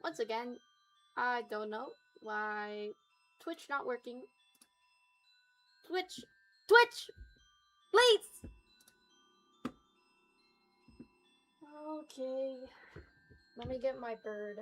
Once again, I don't know why Twitch not working. Twitch! Twitch! Please! Okay. Let me get my bird.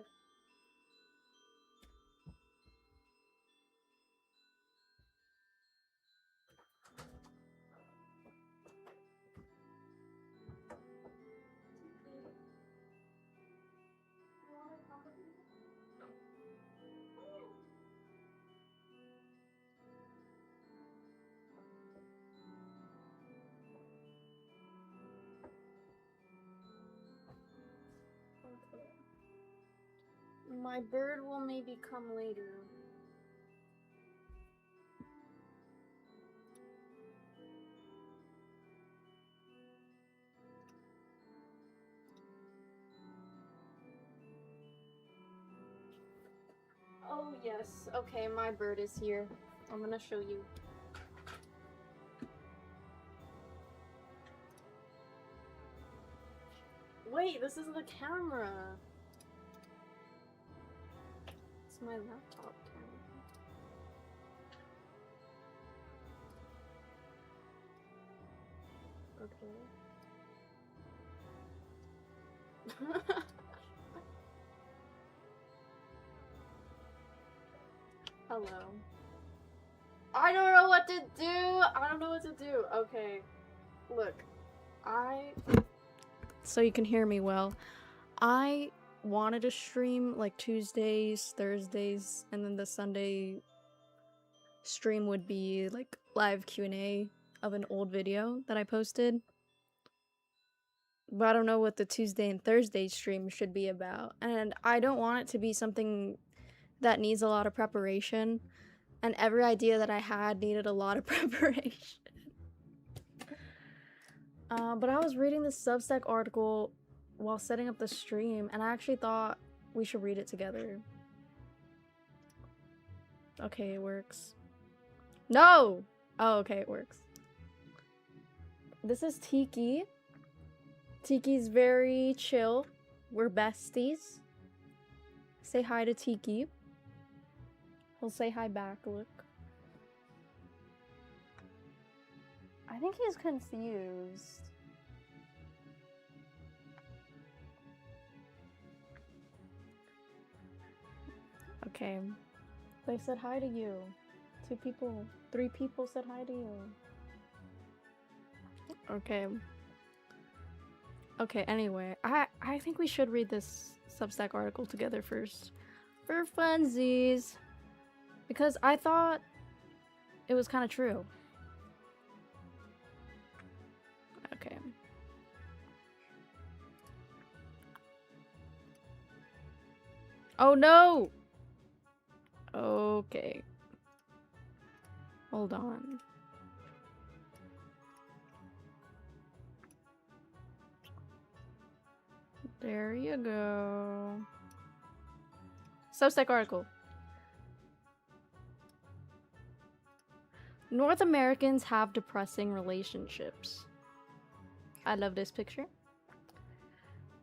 Okay. My bird will maybe come later. Oh yes, okay, my bird is here. I'm gonna show you. Wait, this is the camera. It's my laptop camera. Okay. Hello. I don't know what to do. I don't know what to do. Okay. Look. So you can hear me well. I wanted to stream like Tuesdays, Thursdays, and then the Sunday stream would be like live Q&A of an old video that I posted. But I don't know what the Tuesday and Thursday stream should be about. And I don't want it to be something that needs a lot of preparation. And every idea that I had needed a lot of preparation. But I was reading this Substack article while setting up the stream, and I actually thought we should read it together. Okay, it works. No! Oh, okay, it works. This is Tiki. Tiki's very chill. We're besties. Say hi to Tiki. He'll say hi back, look. I think he's confused. Okay. They said hi to you. 2 people, 3 people said hi to you. Okay. Okay, anyway, I think we should read this Substack article together first. For funsies. Because I thought it was kind of true. Okay. Oh no! Okay. Hold on. There you go. Substack article. North Americans have depressing relationships. I love this picture.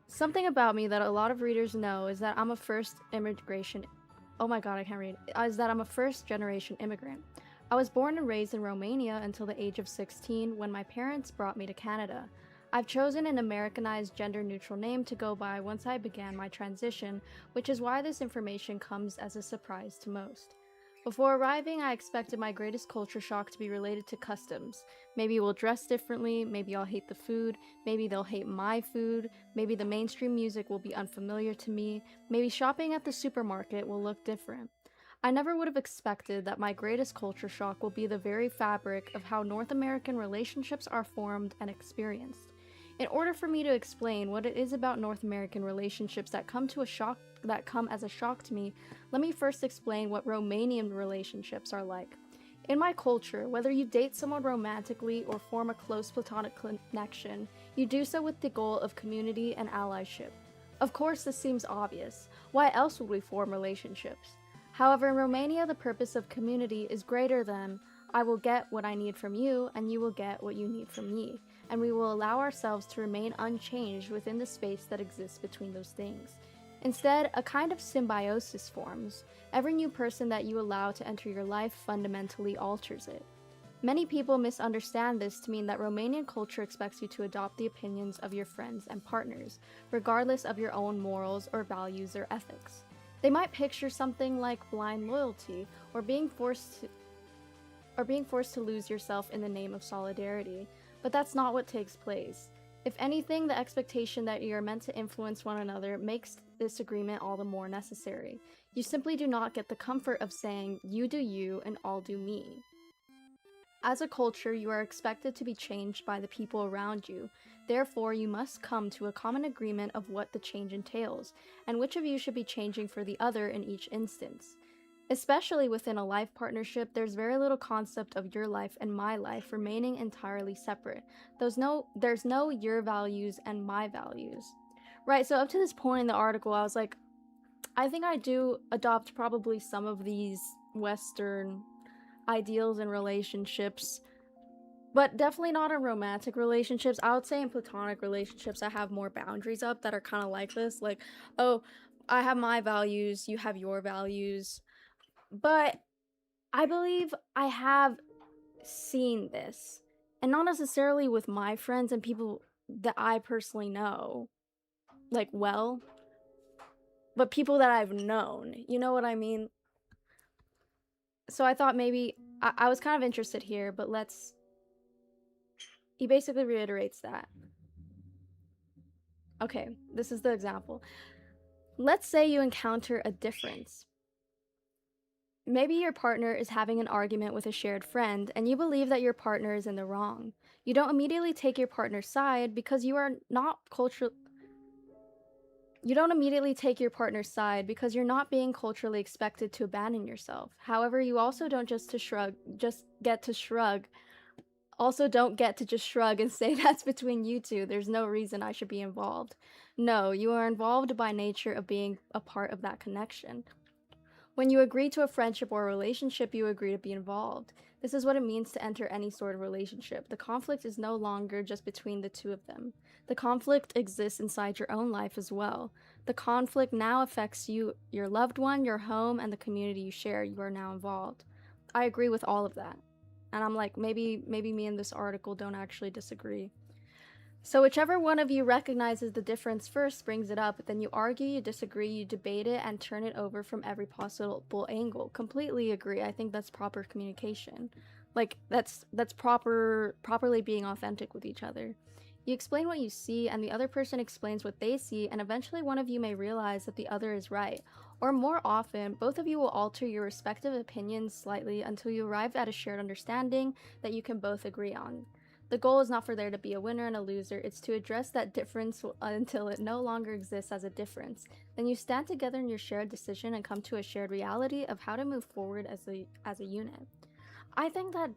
Something about me that a lot of readers know is that I'm a first immigration. Oh my god, I can't read. Is that I'm a first generation immigrant. I was born and raised in Romania until the age of 16 when my parents brought me to Canada. I've chosen an Americanized gender-neutral name to go by once I began my transition, which is why this information comes as a surprise to most. Before arriving, I expected my greatest culture shock to be related to customs. Maybe we'll dress differently, maybe I'll hate the food, maybe they'll hate my food, maybe the mainstream music will be unfamiliar to me, maybe shopping at the supermarket will look different. I never would have expected that my greatest culture shock will be the very fabric of how North American relationships are formed and experienced. In order for me to explain what it is about North American relationships that come as a shock to me, let me first explain what Romanian relationships are like. In my culture, whether you date someone romantically or form a close platonic connection, you do so with the goal of community and allyship. Of course, this seems obvious. Why else would we form relationships? However, in Romania, the purpose of community is greater than I will get what I need from you and you will get what you need from me, and we will allow ourselves to remain unchanged within the space that exists between those things. Instead, a kind of symbiosis forms. Every new person that you allow to enter your life fundamentally alters it. Many people misunderstand this to mean that Romanian culture expects you to adopt the opinions of your friends and partners, regardless of your own morals or values or ethics. They might picture something like blind loyalty or being forced to lose yourself in the name of solidarity, but that's not what takes place. If anything, the expectation that you're meant to influence one another makes this agreement all the more necessary. You simply do not get the comfort of saying, you do you and I'll do me. As a culture, you are expected to be changed by the people around you. Therefore, you must come to a common agreement of what the change entails, and which of you should be changing for the other in each instance. Especially within a life partnership, there's very little concept of your life and my life remaining entirely separate. There's no your values and my values. Right, so up to this point in the article, I was like, I think I do adopt probably some of these Western ideals in relationships, but definitely not in romantic relationships. I would say in platonic relationships, I have more boundaries up that are kind of like this. Like, oh, I have my values, you have your values. But I believe I have seen this, and not necessarily with my friends and people that I personally know, like, well, but people that I've known, you know what I mean? So I thought maybe, I was kind of interested here, but he basically reiterates that. Okay, this is the example. Let's say you encounter a difference. Maybe your partner is having an argument with a shared friend, and you believe that your partner is in the wrong. You don't immediately take your partner's side because you are not You don't immediately take your partner's side because you're not being culturally expected to abandon yourself. However, you also don't just get to shrug. Also, don't get to just shrug and say that's between you two. There's no reason I should be involved. No, you are involved by nature of being a part of that connection. When you agree to a friendship or a relationship, you agree to be involved. This is what it means to enter any sort of relationship. The conflict is no longer just between the two of them. The conflict exists inside your own life as well. The conflict now affects you, your loved one, your home, and the community you share. You are now involved. I agree with all of that. And I'm like, maybe me and this article don't actually disagree. So whichever one of you recognizes the difference first brings it up, then you argue, you disagree, you debate it, and turn it over from every possible angle. Completely agree. I think that's proper communication. Like, that's properly being authentic with each other. You explain what you see, and the other person explains what they see, and eventually one of you may realize that the other is right. Or more often, both of you will alter your respective opinions slightly until you arrive at a shared understanding that you can both agree on. The goal is not for there to be a winner and a loser, it's to address that difference until it no longer exists as a difference. Then you stand together in your shared decision and come to a shared reality of how to move forward as a unit. I think that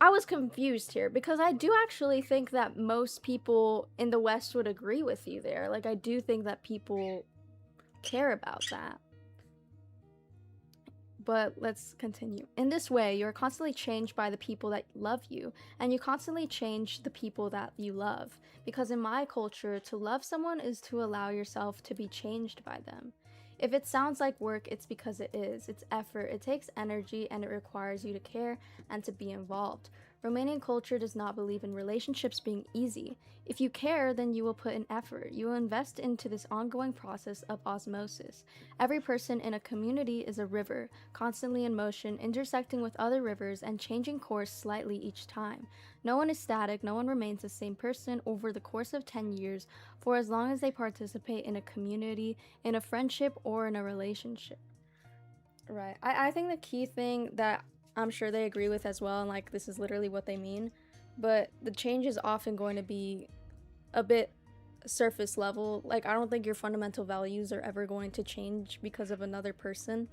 I was confused here because I do actually think that most people in the West would agree with you there. Like, I do think that people care about that. But let's continue. In this way, you're constantly changed by the people that love you, and you constantly change the people that you love. Because in my culture, to love someone is to allow yourself to be changed by them. If it sounds like work, it's because it is. It's effort, it takes energy, and it requires you to care and to be involved. Romanian culture does not believe in relationships being easy. If you care, then you will put in effort. You will invest into this ongoing process of osmosis. Every person in a community is a river, constantly in motion, intersecting with other rivers and changing course slightly each time. No one is static, no one remains the same person over the course of 10 years for as long as they participate in a community, in a friendship, or in a relationship. Right. I think the key thing that I'm sure they agree with as well, and like this is literally what they mean, but the change is often going to be a bit surface level. Like, I don't think your fundamental values are ever going to change because of another person,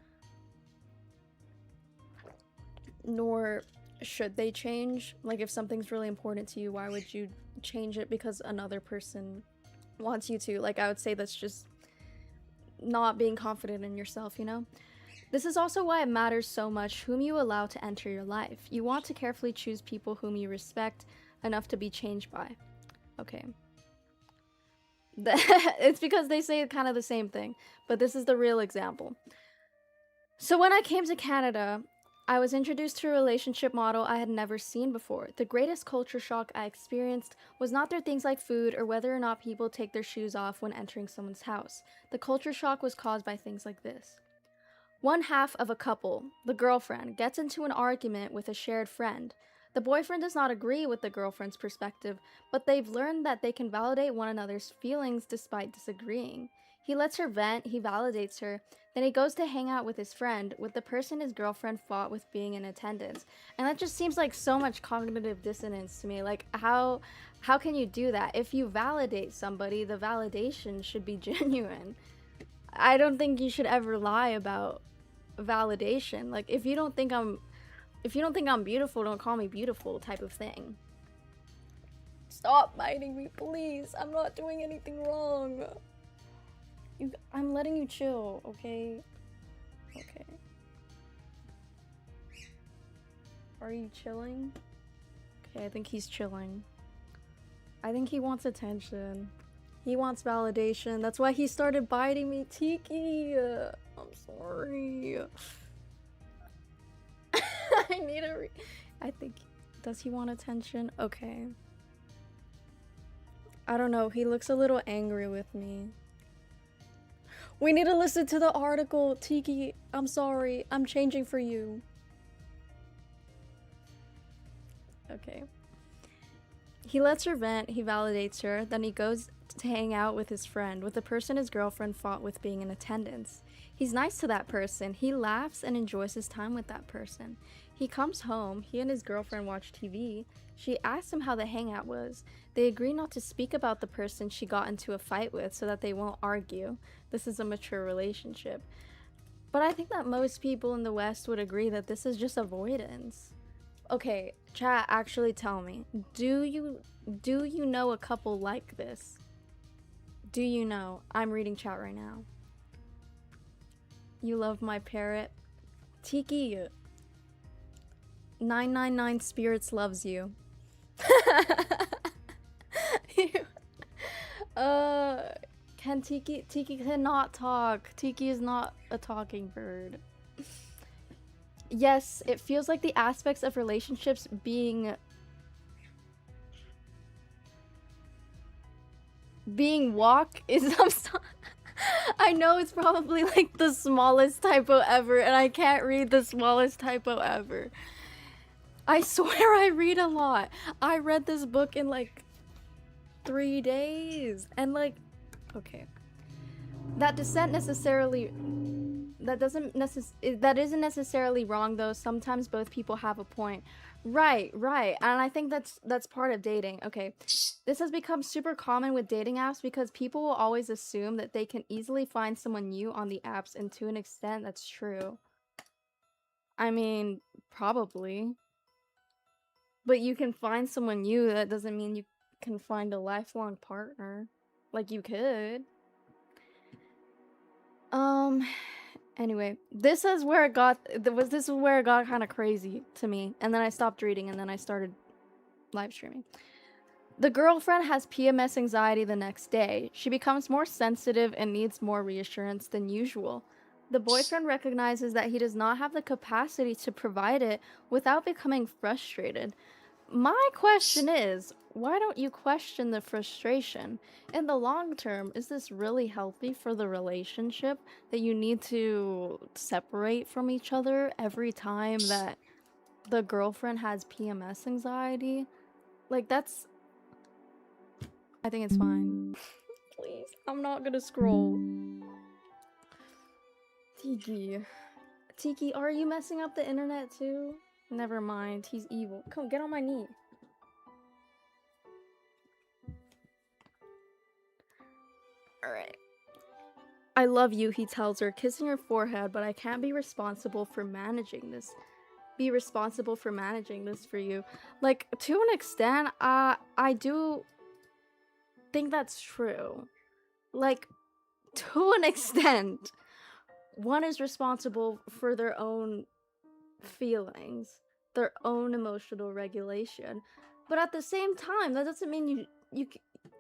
nor should they change. Like, if something's really important to you, why would you change it because another person wants you to? Like, I would say that's just not being confident in yourself, you know? This is also why it matters so much whom you allow to enter your life. You want to carefully choose people whom you respect enough to be changed by. Okay. It's because they say kind of the same thing, but this is the real example. So when I came to Canada, I was introduced to a relationship model I had never seen before. The greatest culture shock I experienced was not through things like food or whether or not people take their shoes off when entering someone's house. The culture shock was caused by things like this. One half of a couple, the girlfriend, gets into an argument with a shared friend. The boyfriend does not agree with the girlfriend's perspective, but they've learned that they can validate one another's feelings despite disagreeing. He lets her vent, he validates her, then he goes to hang out with his friend, with the person his girlfriend fought with being in attendance. And that just seems like so much cognitive dissonance to me. Like how can you do that? If you validate somebody, the validation should be genuine. I don't think you should ever lie about validation. Like if you don't think I'm beautiful, don't call me beautiful type of thing. Stop biting me, please. I'm not doing anything wrong. I'm letting you chill, okay? Okay. Are you chilling? Okay, I think he's chilling. I think he wants attention. He wants validation. That's why he started biting me. Tiki! I'm sorry. I need a I think... Does he want attention? Okay. I don't know. He looks a little angry with me. We need to listen to the article. Tiki, I'm sorry. I'm changing for you. Okay. He lets her vent, he validates her, then he goes to hang out with his friend, with the person his girlfriend fought with being in attendance. He's nice to that person, he laughs and enjoys his time with that person. He comes home, he and his girlfriend watch TV. She asks him how the hangout was. They agree not to speak about the person she got into a fight with so that they won't argue. This is a mature relationship. But I think that most people in the West would agree that this is just avoidance. Okay, chat, actually tell me. Do you know a couple like this? Do you know? I'm reading chat right now. You love my parrot? Tiki. 999 Spirits loves you. Can Tiki cannot talk. Tiki is not a talking bird. Yes, it feels like the aspects of relationships being walk is I know it's probably like the smallest typo ever, and I can't read the smallest typo ever. I swear I read a lot. I read this book in like 3 days, and like, okay. That isn't necessarily wrong though. Sometimes both people have a point. Right. And I think that's part of dating. Okay. This has become super common with dating apps because people will always assume that they can easily find someone new on the apps, and to an extent that's true. I mean, probably. But you can find someone new, that doesn't mean you can find a lifelong partner. Like you could. Anyway, this is where it got kind of crazy to me, and then I stopped reading and then I started live streaming. The girlfriend has PMS anxiety the next day. She becomes more sensitive and needs more reassurance than usual. The boyfriend recognizes that he does not have the capacity to provide it without becoming frustrated. My question is, why don't you question the frustration? In the long term, is this really healthy for the relationship that you need to separate from each other every time that the girlfriend has PMS anxiety? Like, that's... I think it's fine. Please, I'm not gonna scroll. Tiki, are you messing up the internet too? Never mind, he's evil. Come, get on my knee. Alright. I love you, he tells her, kissing her forehead, but I can't be responsible for managing this. Be responsible for managing this for you. Like, to an extent, I do think that's true. Like, to an extent, one is responsible for their own feelings, their own emotional regulation. But at the same time, that doesn't mean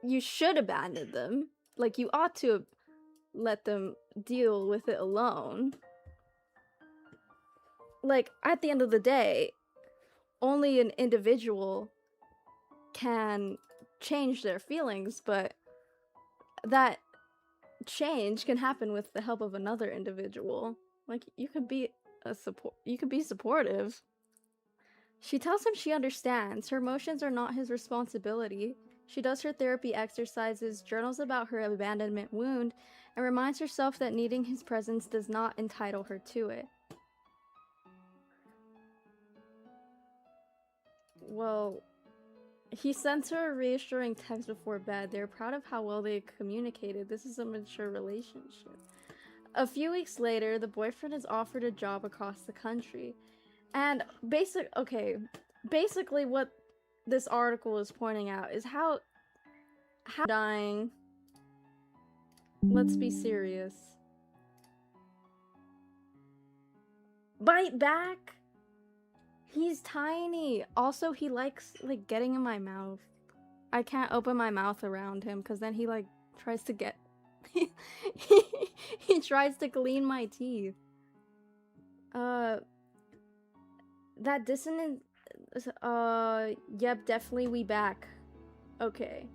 you should abandon them. Like, you ought to let them deal with it alone. Like, at the end of the day, only an individual can change their feelings, but that change can happen with the help of another individual. Like, you could be supportive. She tells him she understands. Her emotions are not his responsibility. She does her therapy exercises, journals about her abandonment wound, and reminds herself that needing his presence does not entitle her to it. Well, he sent her a reassuring text before bed. They're proud of how well they communicated. This is a mature relationship. A few weeks later, the boyfriend is offered a job across the country. And basically what this article is pointing out is how dying. Let's be serious. Bite back. He's tiny. Also, he likes, like, getting in my mouth. I can't open my mouth around him because then he, like, tries to get... he tries to clean my teeth. That dissonant... Yep, definitely we back. Okay.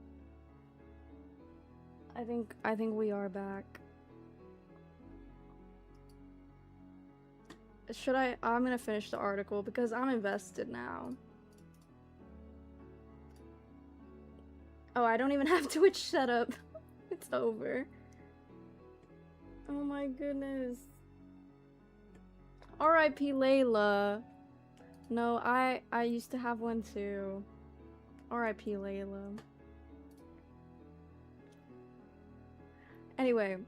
I think we are back. I'm gonna finish the article because I'm invested now. Oh, I don't even have Twitch set up. It's over. Oh my goodness. R.I.P. Layla. No, I used to have one too. R.I.P. Layla. Anyway.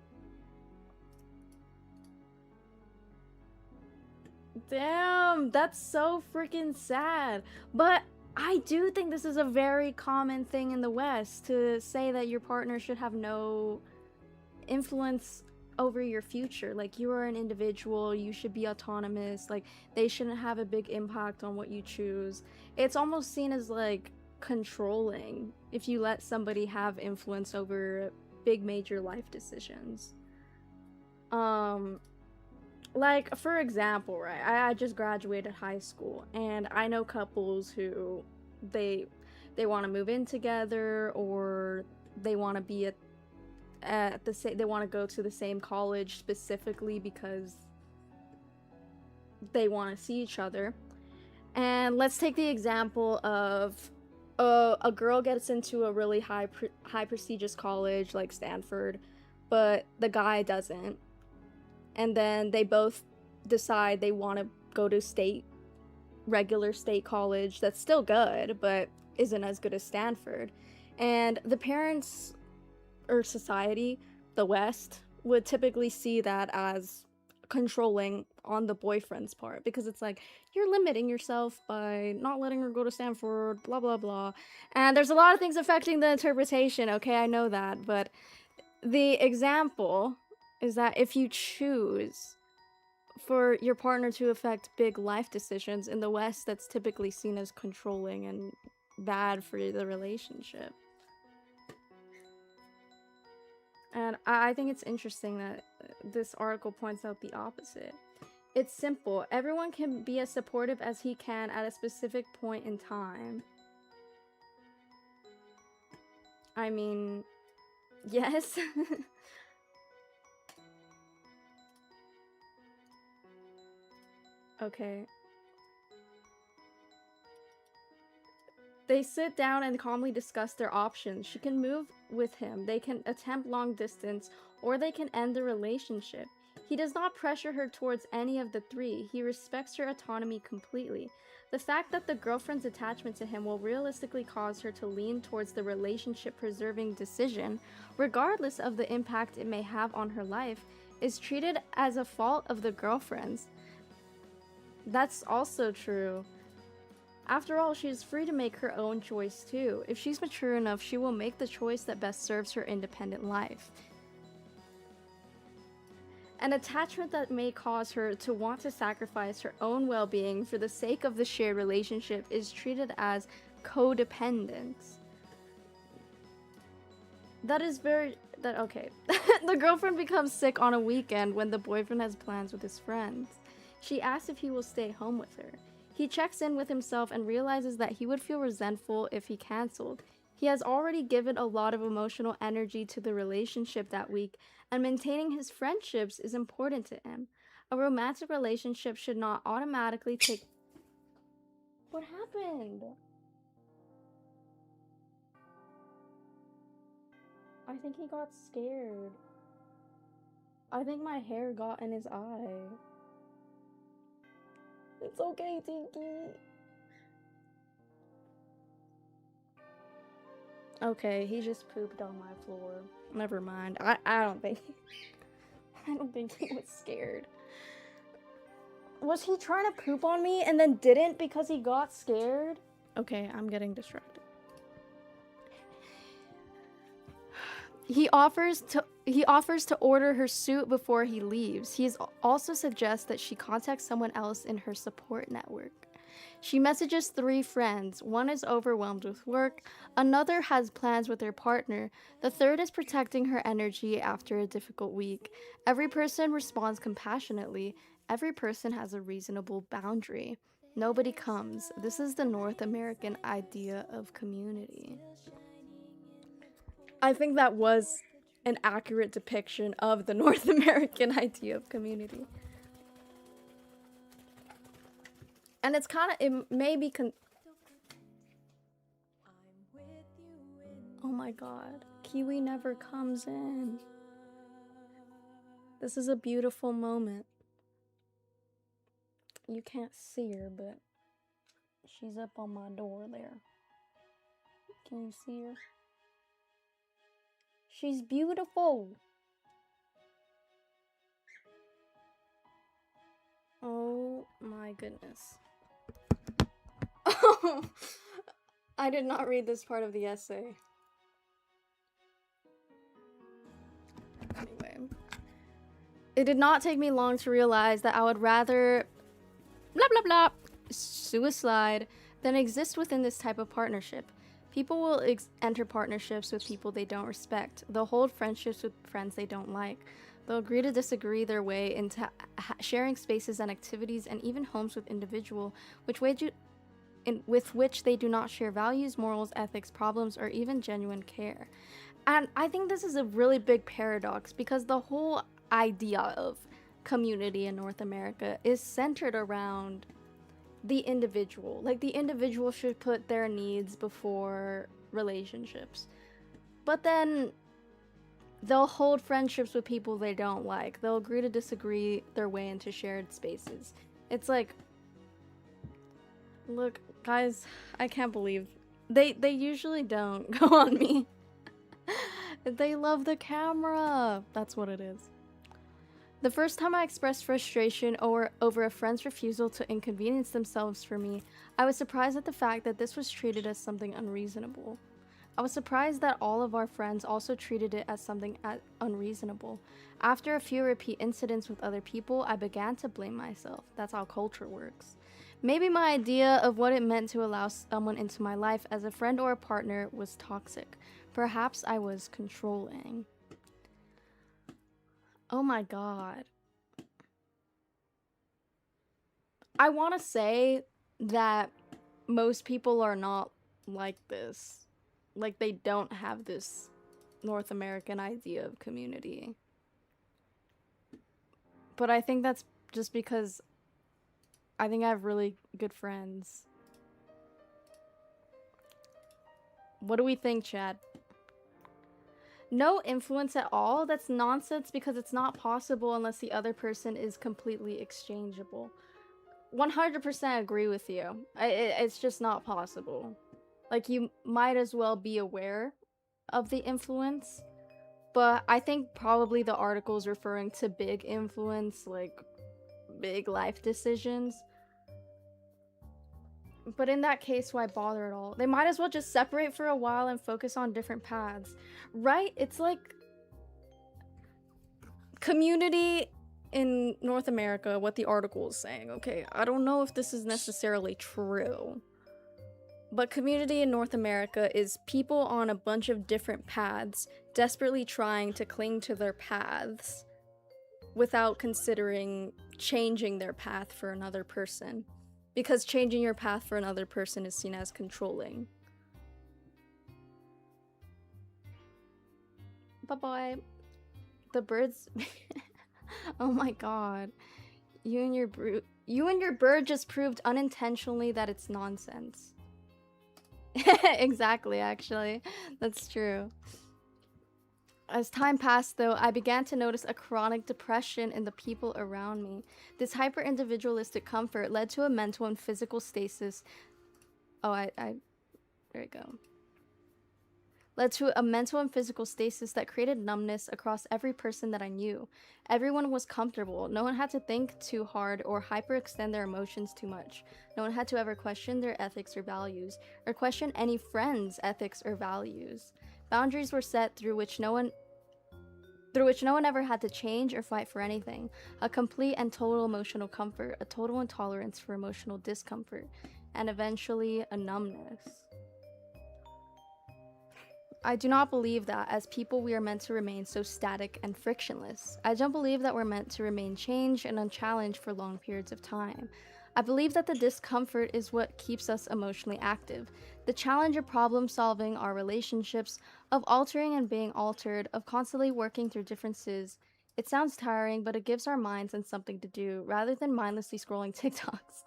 Damn, that's so freaking sad. But I do think this is a very common thing in the West to say that your partner should have no influence over your future. Like, you are an individual, you should be autonomous, like, they shouldn't have a big impact on what you choose. It's almost seen as, like, controlling if you let somebody have influence over big major life decisions. Like, for example, right, I just graduated high school, and I know couples who they want to move in together, or they want to be they want to go to the same college specifically because they want to see each other. And let's take the example of a girl gets into a really high prestigious college like Stanford, but the guy doesn't. And then they both decide they want to go to regular state college that's still good, but isn't as good as Stanford. And the parents or society, the West, would typically see that as controlling on the boyfriend's part, because it's like, you're limiting yourself by not letting her go to Stanford, blah blah blah. And there's a lot of things affecting the interpretation, okay, I know that, but the example is that if you choose for your partner to affect big life decisions in the West, that's typically seen as controlling and bad for the relationship. And I think it's interesting that this article points out the opposite. It's simple. Everyone can be as supportive as he can at a specific point in time. I mean, yes. Okay. They sit down and calmly discuss their options. She can move with him, they can attempt long distance, or they can end the relationship. He does not pressure her towards any of the three. He respects her autonomy completely. The fact that the girlfriend's attachment to him will realistically cause her to lean towards the relationship-preserving decision, regardless of the impact it may have on her life, is treated as a fault of the girlfriend's. That's also true. After all, she is free to make her own choice too. If she's mature enough, she will make the choice that best serves her independent life. An attachment that may cause her to want to sacrifice her own well-being for the sake of the shared relationship is treated as codependence. That is very... that okay. The girlfriend becomes sick on a weekend when the boyfriend has plans with his friends. She asks if he will stay home with her. He checks in with himself and realizes that he would feel resentful if he canceled. He has already given a lot of emotional energy to the relationship that week, and maintaining his friendships is important to him. A romantic relationship should not automatically take. What happened? I think he got scared. I think my hair got in his eye. It's okay, Tinky. Okay, he just pooped on my floor. Never mind. I don't think I don't think he was scared. Was he trying to poop on me and then didn't because he got scared? Okay, I'm getting distracted. He offers to order her suit before he leaves. He also suggests that she contact someone else in her support network. She messages 3 friends. One is overwhelmed with work, another has plans with her partner, the third is protecting her energy after a difficult week. Every person responds compassionately. Every person has a reasonable boundary. Nobody comes. This is the North American idea of community. I think that was an accurate depiction of the North American idea of community. And it's kind of, it may be oh my god, Kiwi never comes in. This is a beautiful moment. You can't see her, but she's up on my door there. Can you see her? She's beautiful. Oh my goodness. Oh, I did not read this part of the essay. Anyway. It did not take me long to realize that I would rather blah blah blah suicide than exist within this type of partnership. People will enter partnerships with people they don't respect. They'll hold friendships with friends they don't like. They'll agree to disagree their way into sharing spaces and activities and even homes with individuals with which they do not share values, morals, ethics, problems, or even genuine care. And I think this is a really big paradox because the whole idea of community in North America is centered around the individual. Like, the individual should put their needs before relationships. But then they'll hold friendships with people they don't like. They'll agree to disagree their way into shared spaces. It's like, look, guys, I can't believe they usually don't go on me. They love the camera. That's what it is. The first time I expressed frustration over a friend's refusal to inconvenience themselves for me, I was surprised at the fact that this was treated as something unreasonable. I was surprised that all of our friends also treated it as something unreasonable. After a few repeat incidents with other people, I began to blame myself. That's how culture works. Maybe my idea of what it meant to allow someone into my life as a friend or a partner was toxic. Perhaps I was controlling. Oh my god. I want to say that most people are not like this. Like, they don't have this North American idea of community. But I think that's just because I think I have really good friends. What do we think, Chad? No influence at all? That's nonsense because it's not possible unless the other person is completely exchangeable. 100% agree with you. It's just not possible. Like, you might as well be aware of the influence, but I think probably the article is referring to big influence, like big life decisions. But in that case, why bother at all? They might as well just separate for a while and focus on different paths. Right? It's like community in North America, what the article is saying. Okay, I don't know if this is necessarily true. But community in North America is people on a bunch of different paths, desperately trying to cling to their paths without considering changing their path for another person. Because changing your path for another person is seen as controlling. Bye-bye. The birds... Oh my god. You and your bird just proved unintentionally that it's nonsense. Exactly, actually. That's true. As time passed, though, I began to notice a chronic depression in the people around me. This hyper-individualistic comfort led to a mental and physical stasis. Oh, there we go. Led to a mental and physical stasis that created numbness across every person that I knew. Everyone was comfortable. No one had to think too hard or hyperextend their emotions too much. No one had to ever question their ethics or values, or question any friend's ethics or values. Boundaries were set through which no one ever had to change or fight for anything. A complete and total emotional comfort, a total intolerance for emotional discomfort, and eventually a numbness. I do not believe that as people we are meant to remain so static and frictionless. I don't believe that we're meant to remain changed and unchallenged for long periods of time. I believe that the discomfort is what keeps us emotionally active. The challenge of problem solving our relationships, of altering and being altered, of constantly working through differences. It sounds tiring, but it gives our minds and something to do, rather than mindlessly scrolling TikToks.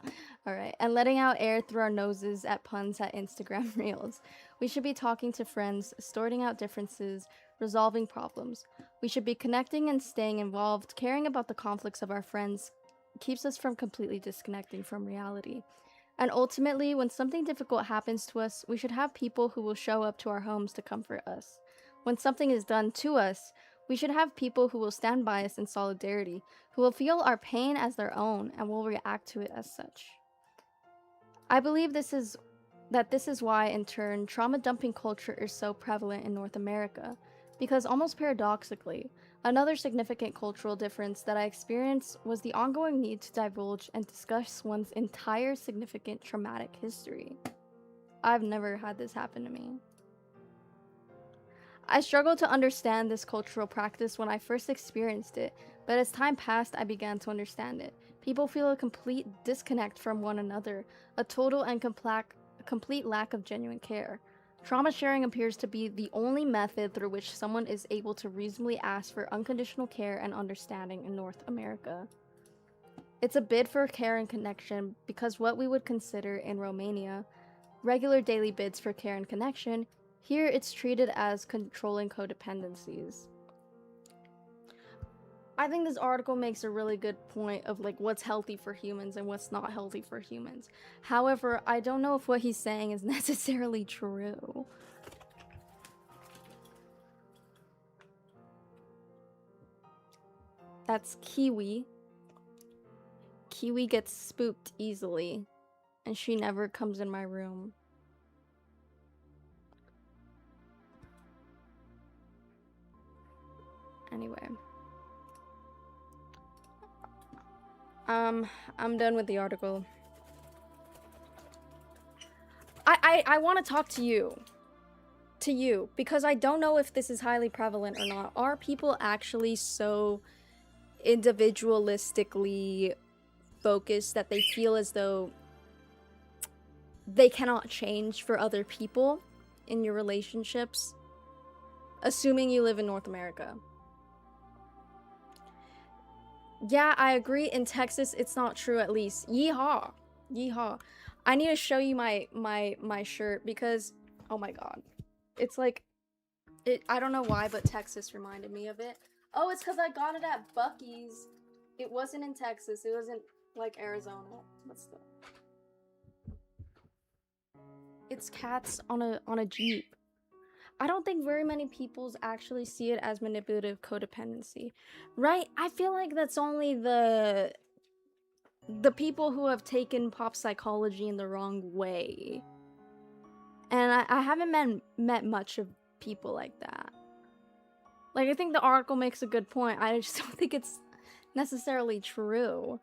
Alright, and letting out air through our noses at puns at Instagram Reels. We should be talking to friends, sorting out differences, resolving problems. We should be connecting and staying involved. Caring about the conflicts of our friends keeps us from completely disconnecting from reality. And ultimately, when something difficult happens to us, we should have people who will show up to our homes to comfort us. When something is done to us, we should have people who will stand by us in solidarity, who will feel our pain as their own and will react to it as such. I believe this is why, in turn, trauma dumping culture is so prevalent in North America, because almost paradoxically, another significant cultural difference that I experienced was the ongoing need to divulge and discuss one's entire significant traumatic history. I've never had this happen to me. I struggled to understand this cultural practice when I first experienced it, but as time passed, I began to understand it. People feel a complete disconnect from one another, a total and complete lack of genuine care. Trauma sharing appears to be the only method through which someone is able to reasonably ask for unconditional care and understanding in North America. It's a bid for care and connection because what we would consider in Romania regular daily bids for care and connection, here it's treated as controlling codependencies. I think this article makes a really good point of like what's healthy for humans and what's not healthy for humans. However, I don't know if what he's saying is necessarily true. That's Kiwi. Kiwi gets spooked easily, and she never comes in my room. Anyway. I'm done with the article. I want to talk to you. To you, because I don't know if this is highly prevalent or not. Are people actually so individualistically focused that they feel as though they cannot change for other people in your relationships? Assuming you live in North America. Yeah, I agree. In Texas, it's not true at least. Yeehaw. Yeehaw. I need to show you my shirt because, oh my god. It's like, I don't know why, but Texas reminded me of it. Oh, it's because I got it at Buc-ee's. It wasn't in Texas. It wasn't, like, Arizona. What's the... It's cats on a Jeep. I don't think very many people actually see it as manipulative codependency. Right? I feel like that's only the people who have taken pop psychology in the wrong way. And I haven't met much of people like that. Like, I think the article makes a good point. I just don't think it's necessarily true.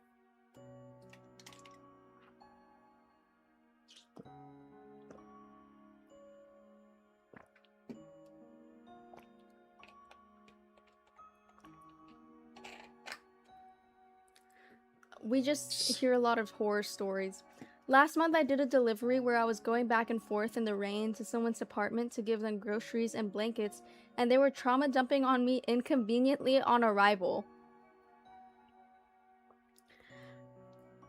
we just hear a lot of horror stories. Last month I did a delivery where I was going back and forth in the rain to someone's apartment to give them groceries and blankets, and they were trauma dumping on me inconveniently on arrival.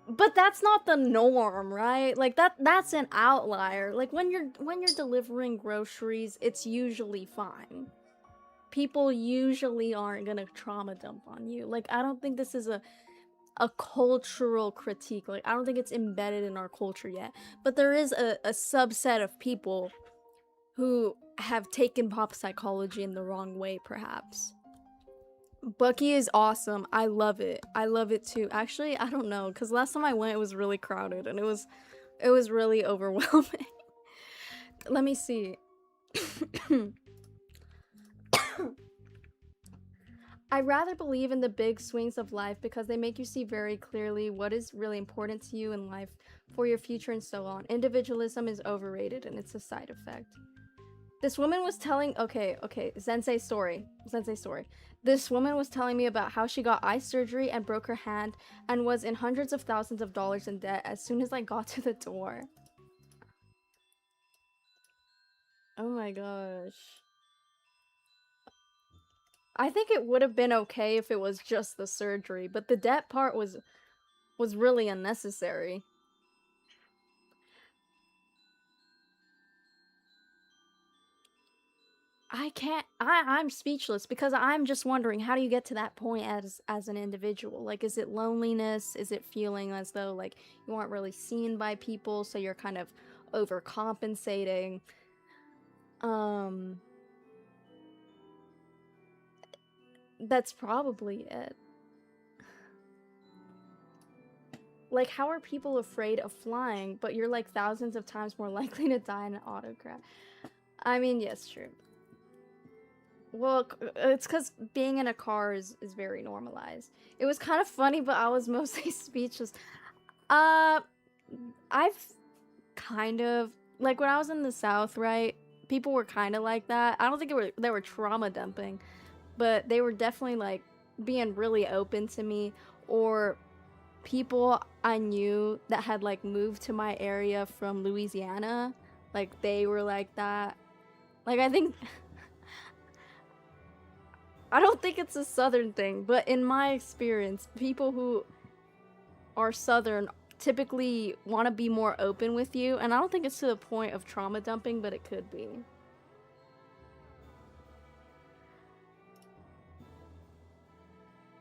But that's not the norm, right? Like that's an outlier. Like when you're delivering groceries, it's usually fine. People usually aren't gonna trauma dump on you. Like I don't think this is a cultural critique. Like I don't think it's embedded in our culture yet. But there is a subset of people who have taken pop psychology in the wrong way, perhaps. Bucky is awesome. I love it. I love it too. Actually, I don't know, because last time I went, it was really crowded, and it was really overwhelming. Let me see. I rather believe in the big swings of life because they make you see very clearly what is really important to you in life for your future and so on. Individualism is overrated and it's a side effect. This woman was telling, okay, Sensei story. This woman was telling me about how she got eye surgery and broke her hand and was in hundreds of thousands of dollars in debt as soon as I got to the door. Oh my gosh. I think it would have been okay if it was just the surgery, but the debt part was really unnecessary. I'm speechless because I'm just wondering, how do you get to that point as an individual? Like, is it loneliness? Is it feeling as though like you aren't really seen by people, so you're kind of overcompensating? That's probably it. Like, how are people afraid of flying, but you're like thousands of times more likely to die in an auto crash? I mean, yes, true. Well, it's because being in a car is very normalized. It was kind of funny, but I was mostly speechless. I've kind of, like, when I was in the South, right? People were kind of like that. I don't think they were trauma dumping, but they were definitely, like, being really open to me. Or people I knew that had, like, moved to my area from Louisiana, like, they were like that. Like, I think... I don't think it's a Southern thing, but in my experience, people who are Southern typically want to be more open with you, and I don't think it's to the point of trauma dumping, but it could be.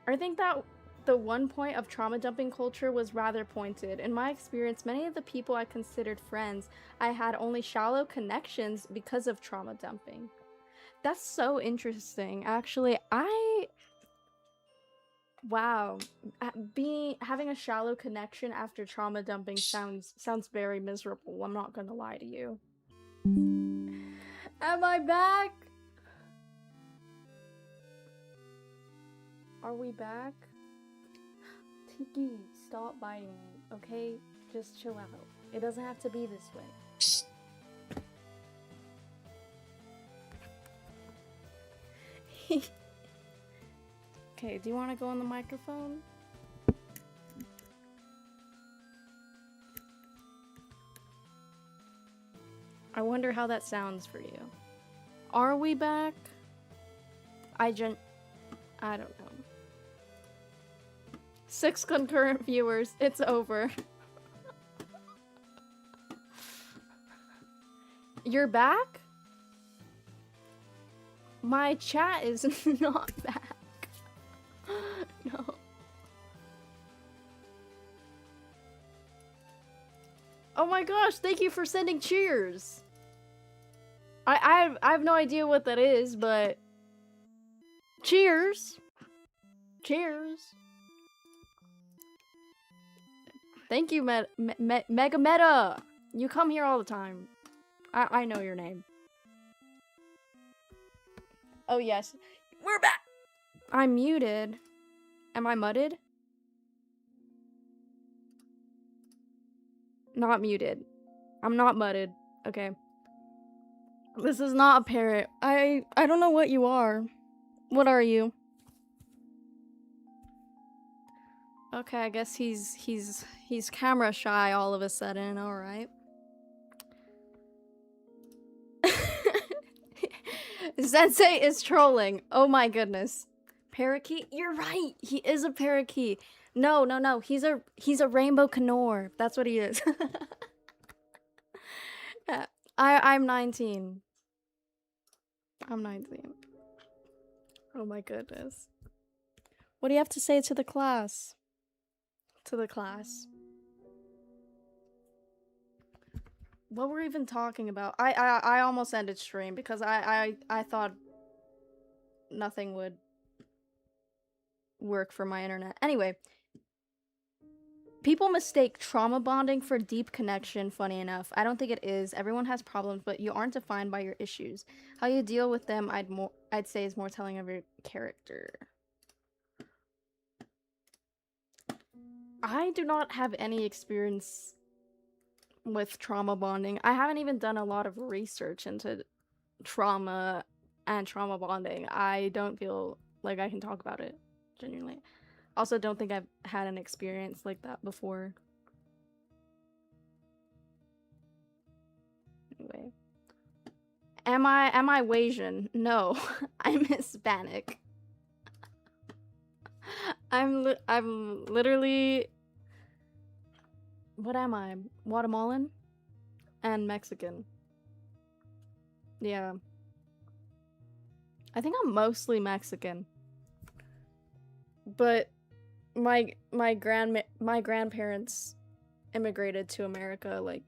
I think that the one point of trauma dumping culture was rather pointed. In my experience, many of the people I considered friends, I had only shallow connections because of trauma dumping. That's so interesting. Actually, wow, having a shallow connection after trauma dumping sounds very miserable. I'm not gonna lie to you. Am I back? Are we back? Tiki, stop biting me, okay? Just chill out. It doesn't have to be this way. Okay, do you want to go on the microphone? I wonder how that sounds for you. Are we back? I don't know. 6 concurrent viewers. It's over. You're back? My chat is not back. No. Oh my gosh, thank you for sending cheers. I have no idea what that is, but cheers. Cheers. Thank you, Mega Meta. You come here all the time. I know your name. Oh yes, we're back. I'm muted. Am I muted? Not muted. I'm not muted. Okay. This is not a parrot. I don't know what you are. What are you? Okay, I guess he's camera shy all of a sudden. All right. Sensei is trolling. Oh my goodness. Parakeet? You're right. He is a parakeet. No, no, no. He's a rainbow Canor. That's what he is. I'm 19. I'm 19. Oh my goodness. What do you have to say to the class? To the class. What were we even talking about? I almost ended stream because I thought nothing would work for my internet. Anyway, people mistake trauma bonding for deep connection, funny enough. I don't think it is. Everyone has problems, but you aren't defined by your issues. How you deal with them, I'd say is more telling of your character. I do not have any experience with trauma bonding. I haven't even done a lot of research into trauma and trauma bonding. I don't feel like I can talk about it, genuinely. Also, don't think I've had an experience like that before. Anyway. Am I Asian? No. I'm Hispanic. I'm literally... What am I? Guatemalan? And Mexican. Yeah. I think I'm mostly Mexican. But my grandparents immigrated to America like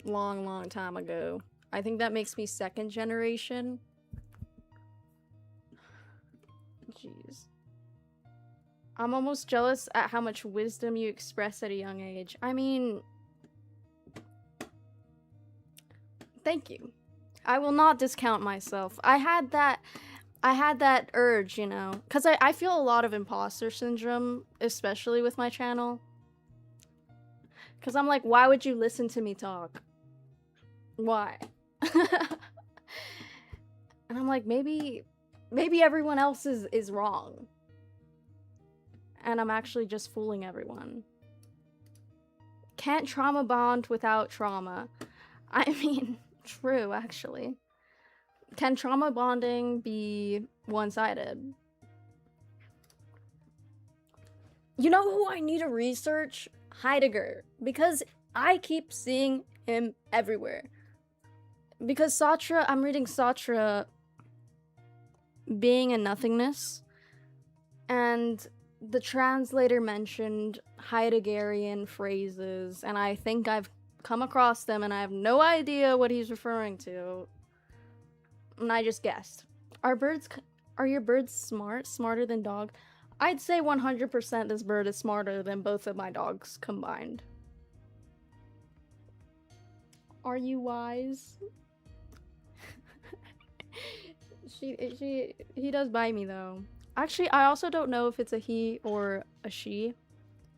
long time ago. I think that makes me second generation. Jeez. I'm almost jealous at how much wisdom you express at a young age. I mean, thank you. I will not discount myself. I had that urge, you know, because I feel a lot of imposter syndrome, especially with my channel. Because I'm like, why would you listen to me talk? Why? And I'm like, maybe everyone else is wrong. And I'm actually just fooling everyone. Can't trauma bond without trauma. I mean, true, actually. Can trauma bonding be one-sided? You know who I need to research? Heidegger. Because I keep seeing him everywhere. Because Sartre, I'm reading Sartre Being and Nothingness. And the translator mentioned Heideggerian phrases, and I think I've come across them, and I have no idea what he's referring to. And I just guessed. Are your birds smarter than dog? I'd say 100% this bird is smarter than both of my dogs combined. Are you wise? He does bite me though. Actually, I also don't know if it's a he or a she.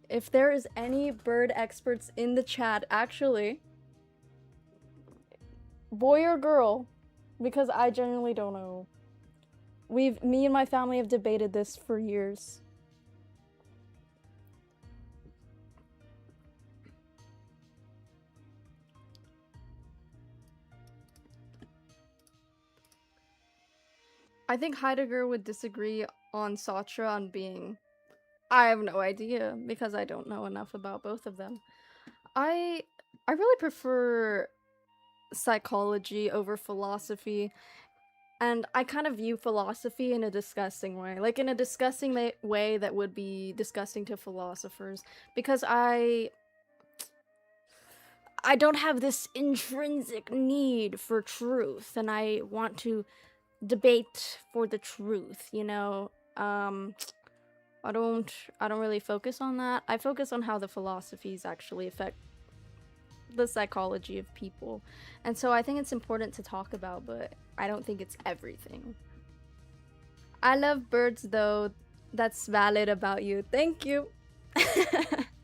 If there is any bird experts in the chat, actually, boy or girl, because I genuinely don't know. Me and my family have debated this for years. I think Heidegger would disagree on Sartre on being. I have no idea because I don't know enough about both of them. I really prefer psychology over philosophy, and I kind of view philosophy in a disgusting way, like in a disgusting way that would be disgusting to philosophers, because I don't have this intrinsic need for truth, and I want to debate for the truth, you know. I don't really focus on that. I focus on how the philosophies actually affect the psychology of people. And so I think it's important to talk about, but I don't think it's everything. I love birds though. That's valid about you. Thank you.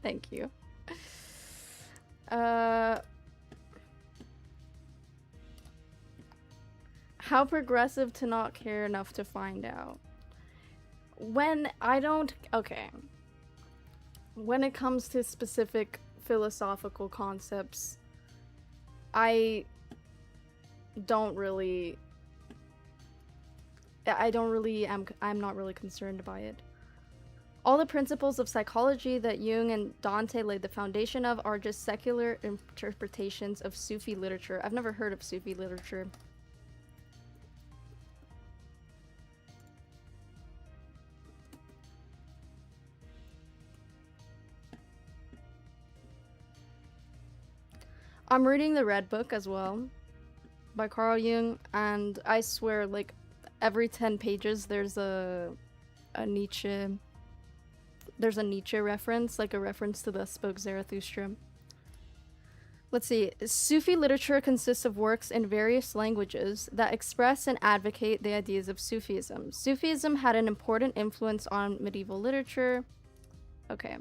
Thank you. How progressive to not care enough to find out? when I don't... Okay. When it comes to specific philosophical concepts, I don't really... I'm not really concerned by it. All the principles of psychology that Jung and Dante laid the foundation of are just secular interpretations of Sufi literature. I've never heard of Sufi literature. I'm reading the Red Book as well, by Carl Jung, and I swear, like, every 10 pages there's a Nietzsche... There's a Nietzsche reference, like a reference to the Spoke Zarathustra. Let's see. Sufi literature consists of works in various languages that express and advocate the ideas of Sufism. Sufism had an important influence on medieval literature. Okay.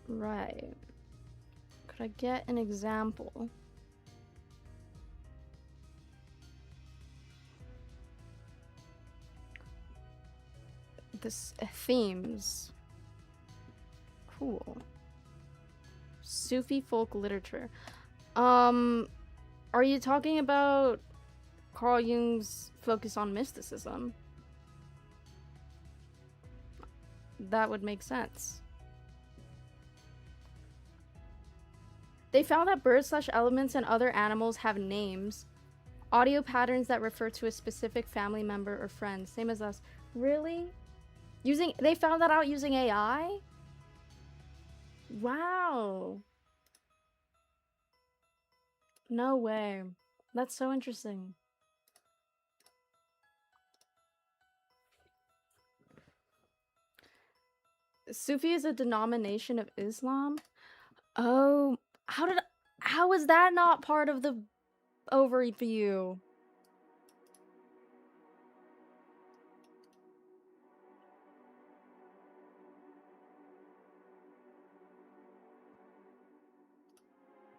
Right. Could I get an example? This themes. Cool. Sufi folk literature. Are you talking about Carl Jung's focus on mysticism? That would make sense. They found that birds/elements and other animals have names, audio patterns that refer to a specific family member or friend, same as us. Really? They found that out using AI? Wow. No way. That's so interesting. Sufi is a denomination of Islam? Oh, how is that not part of the overview?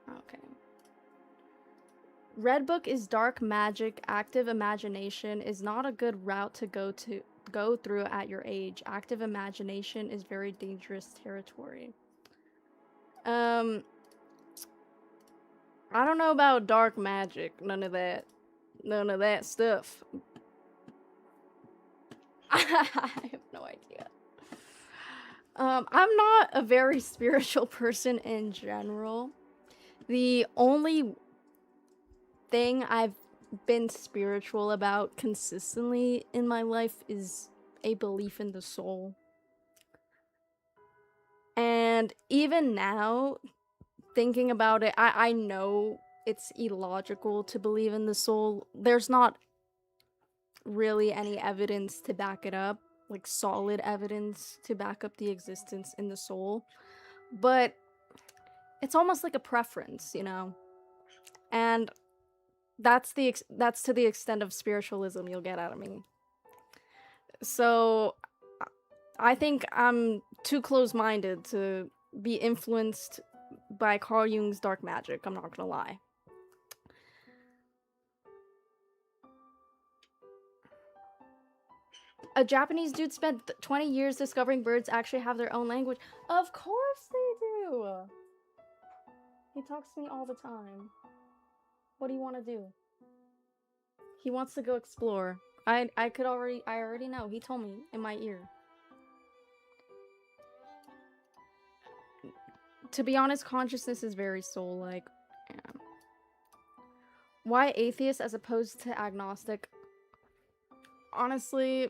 Okay. Red Book is dark magic. Active imagination is not a good route to go through at your age. Active imagination is very dangerous territory. I don't know about dark magic. None of that stuff. I have no idea. I'm not a very spiritual person in general. The only thing I've been spiritual about consistently in my life is a belief in the soul. And even now, thinking about it, I know it's illogical to believe in the soul. There's not really any evidence to back it up, like solid evidence to back up the existence in the soul. But it's almost like a preference, you know? And that's to the extent of spiritualism you'll get out of me. So I think I'm too close-minded to be influenced by Carl Jung's dark magic, I'm not gonna lie. A Japanese dude spent 20 years discovering birds actually have their own language. Of course they do! He talks to me all the time. What do you want to do? He wants to go explore. I already know. He told me in my ear. To be honest, consciousness is very soul-like. Yeah. Why atheist as opposed to agnostic? Honestly...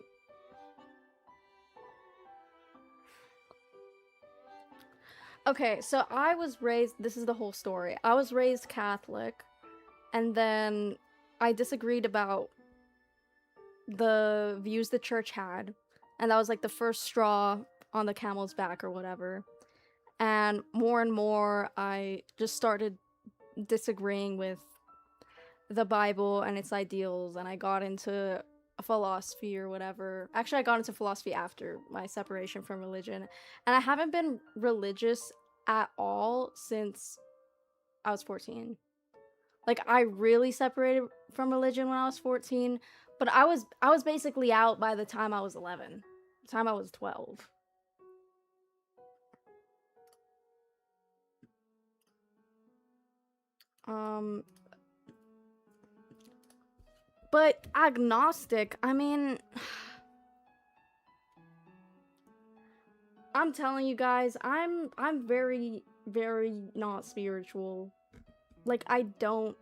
Okay, so I was raised... This is the whole story. I was raised Catholic, and then I disagreed about the views the church had, and that was like the first straw on the camel's back or whatever. And more I just started disagreeing with the Bible and its ideals, and I got into philosophy or whatever. Actually, I got into philosophy after my separation from religion, and I haven't been religious at all since I was 14. Like, I really separated from religion when I was 14, but I was basically out by the time I was 11. The time I was 12. But agnostic, I mean, I'm telling you guys, I'm very, very not spiritual. Like, I don't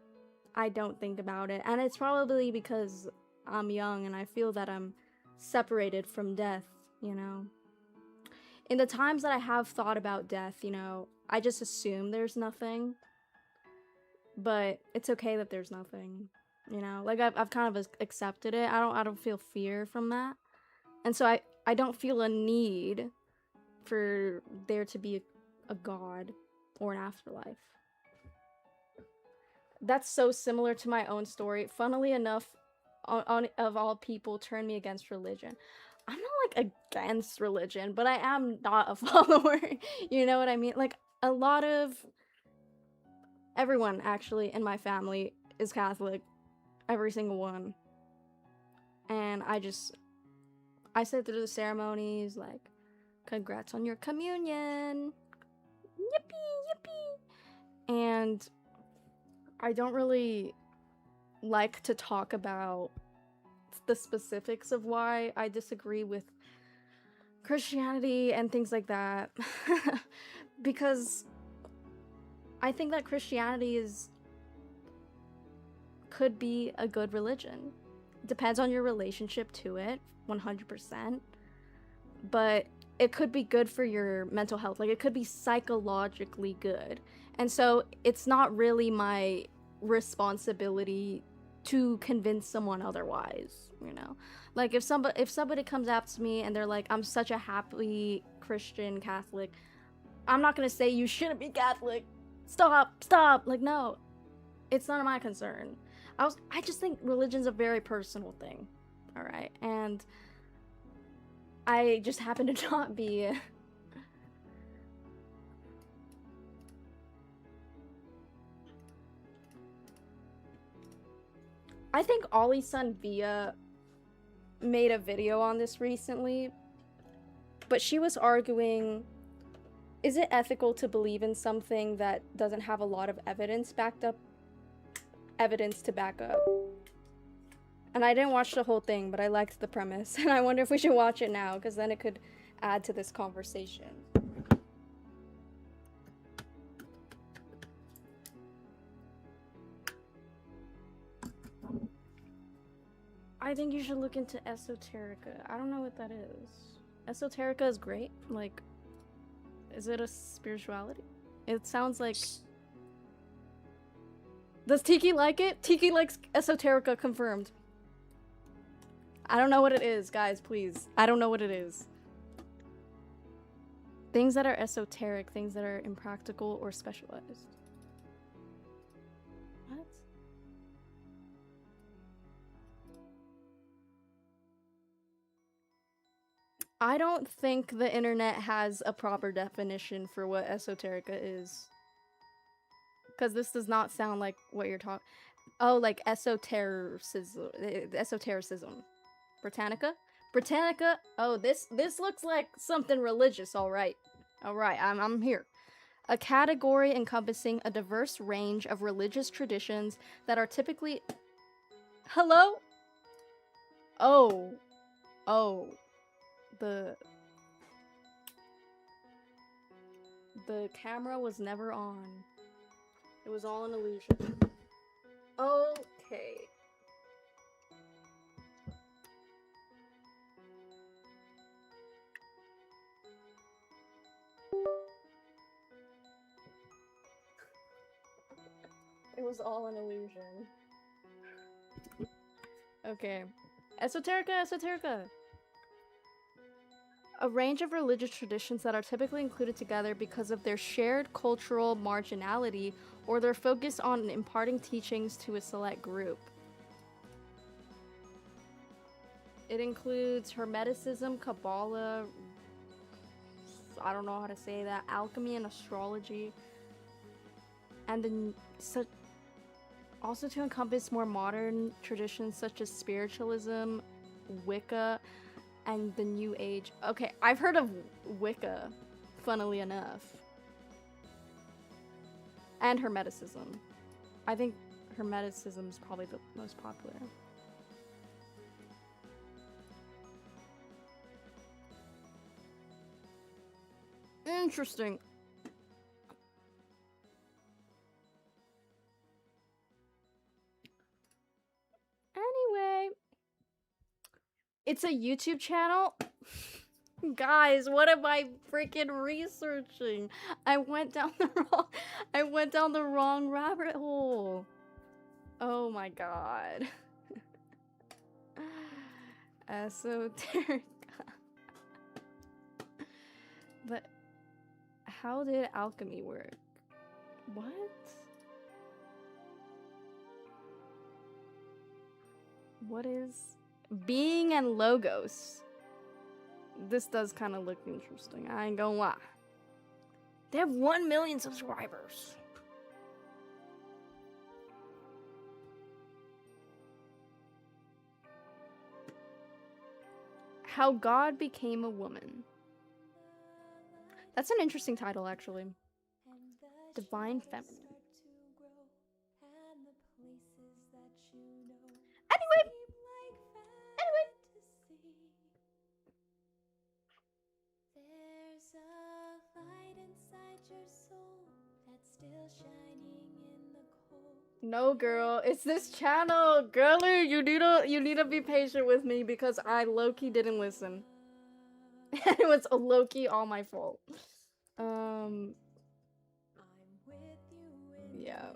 think about it, and it's probably because I'm young and I feel that I'm separated from death, you know. In the times that I have thought about death, you know, I just assume there's nothing. But it's okay that there's nothing, you know. Like, I've kind of accepted it. I don't feel fear from that, and so I don't feel a need for there to be a god or an afterlife. That's so similar to my own story. Funnily enough, of all people, turned me against religion. I'm not like against religion, but I am not a follower. You know what I mean? Like, a lot of everyone actually in my family is Catholic. Every single one. And I sit through the ceremonies, like, congrats on your communion. Yippee, yippee. And I don't really like to talk about the specifics of why I disagree with Christianity and things like that. Because I think that Christianity could be a good religion. Depends on your relationship to it, 100%. But it could be good for your mental health. Like, it could be psychologically good. And so it's not really my responsibility to convince someone otherwise, you know? Like, if somebody comes up to me and they're like, I'm such a happy Christian Catholic, I'm not gonna say you shouldn't be Catholic. Stop. Like, no. It's none of my concern. I just think religion's a very personal thing. Alright? And I just happen to not be. I think Ollie's son Via made a video on this recently, but she was arguing, is it ethical to believe in something that doesn't have a lot of evidence to back up? And I didn't watch the whole thing, but I liked the premise, and I wonder if we should watch it now, because then it could add to this conversation. I think you should look into Esoterica. I don't know what that is. Esoterica is great. Like, is it a spirituality? It sounds like... Does Tiki like it? Tiki likes Esoterica, confirmed. I don't know what it is, guys, please. I don't know what it is. Things that are esoteric, things that are impractical or specialized. What? I don't think the internet has a proper definition for what esoterica is. Because this does not sound like what you're talking... Oh, like esotericism. Britannica? Britannica? Oh, this looks like something religious, alright. Alright, I'm here. A category encompassing a diverse range of religious traditions that are typically... Hello? Oh. The camera was never on. It was all an illusion. Okay. It was all an illusion. Okay. Esoterica! A range of religious traditions that are typically included together because of their shared cultural marginality or their focus on imparting teachings to a select group. It includes Hermeticism, Kabbalah, I don't know how to say that, alchemy and astrology, and then also to encompass more modern traditions such as spiritualism, Wicca, and the New Age. Okay, I've heard of Wicca, funnily enough. And Hermeticism. I think Hermeticism is probably the most popular. Interesting. Anyway, it's a YouTube channel. Guys, what am I freaking researching? I went down the wrong rabbit hole. Oh my god. Esoterica. But how did alchemy work? What? What is being and logos? This does kind of look interesting. I ain't gonna lie. They have 1 million subscribers. How God Became a Woman. That's an interesting title, actually. Divine Feminine. Anyway. There's a light inside your soul that's still shining in the cold. No, girl, it's this channel, girly. You need to be patient with me because I low-key didn't listen. It was low-key all my fault. Yeah.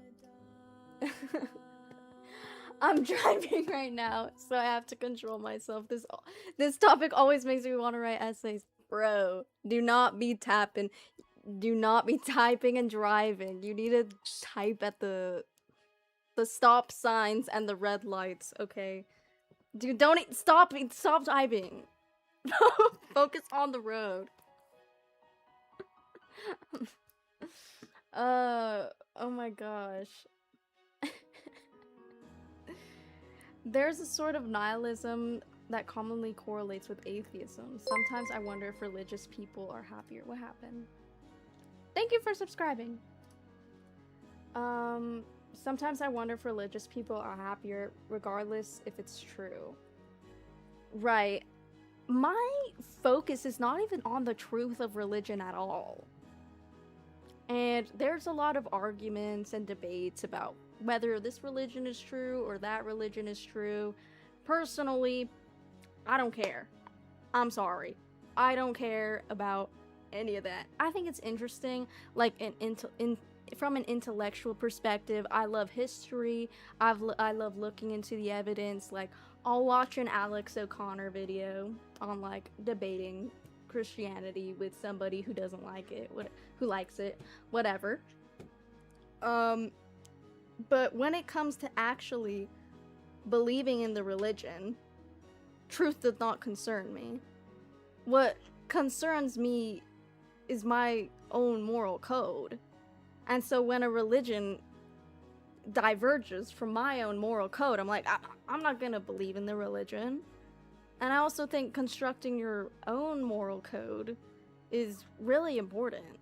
I'm driving right now, so I have to control myself. This topic always makes me want to write essays. Bro, do not be tapping. Do not be typing and driving. You need to type at the stop signs and the red lights, okay? Dude, don't stop typing. Focus on the road. Oh my gosh. There's a sort of nihilism that commonly correlates with atheism. Sometimes I wonder if religious people are happier. What happened? Thank you for subscribing. Sometimes I wonder if religious people are happier regardless if it's true. Right. My focus is not even on the truth of religion at all. And there's a lot of arguments and debates about whether this religion is true or that religion is true. Personally, I don't care. I'm sorry. I don't care about any of that. I think it's interesting, like from an intellectual perspective. I love history. I love looking into the evidence. Like, I'll watch an Alex O'Connor video on like debating Christianity with somebody who doesn't like it, who likes it, whatever. But when it comes to actually believing in the religion, truth does not concern me. What concerns me is my own moral code. And so when a religion diverges from my own moral code, I'm like, I'm not gonna believe in the religion. And I also think constructing your own moral code is really important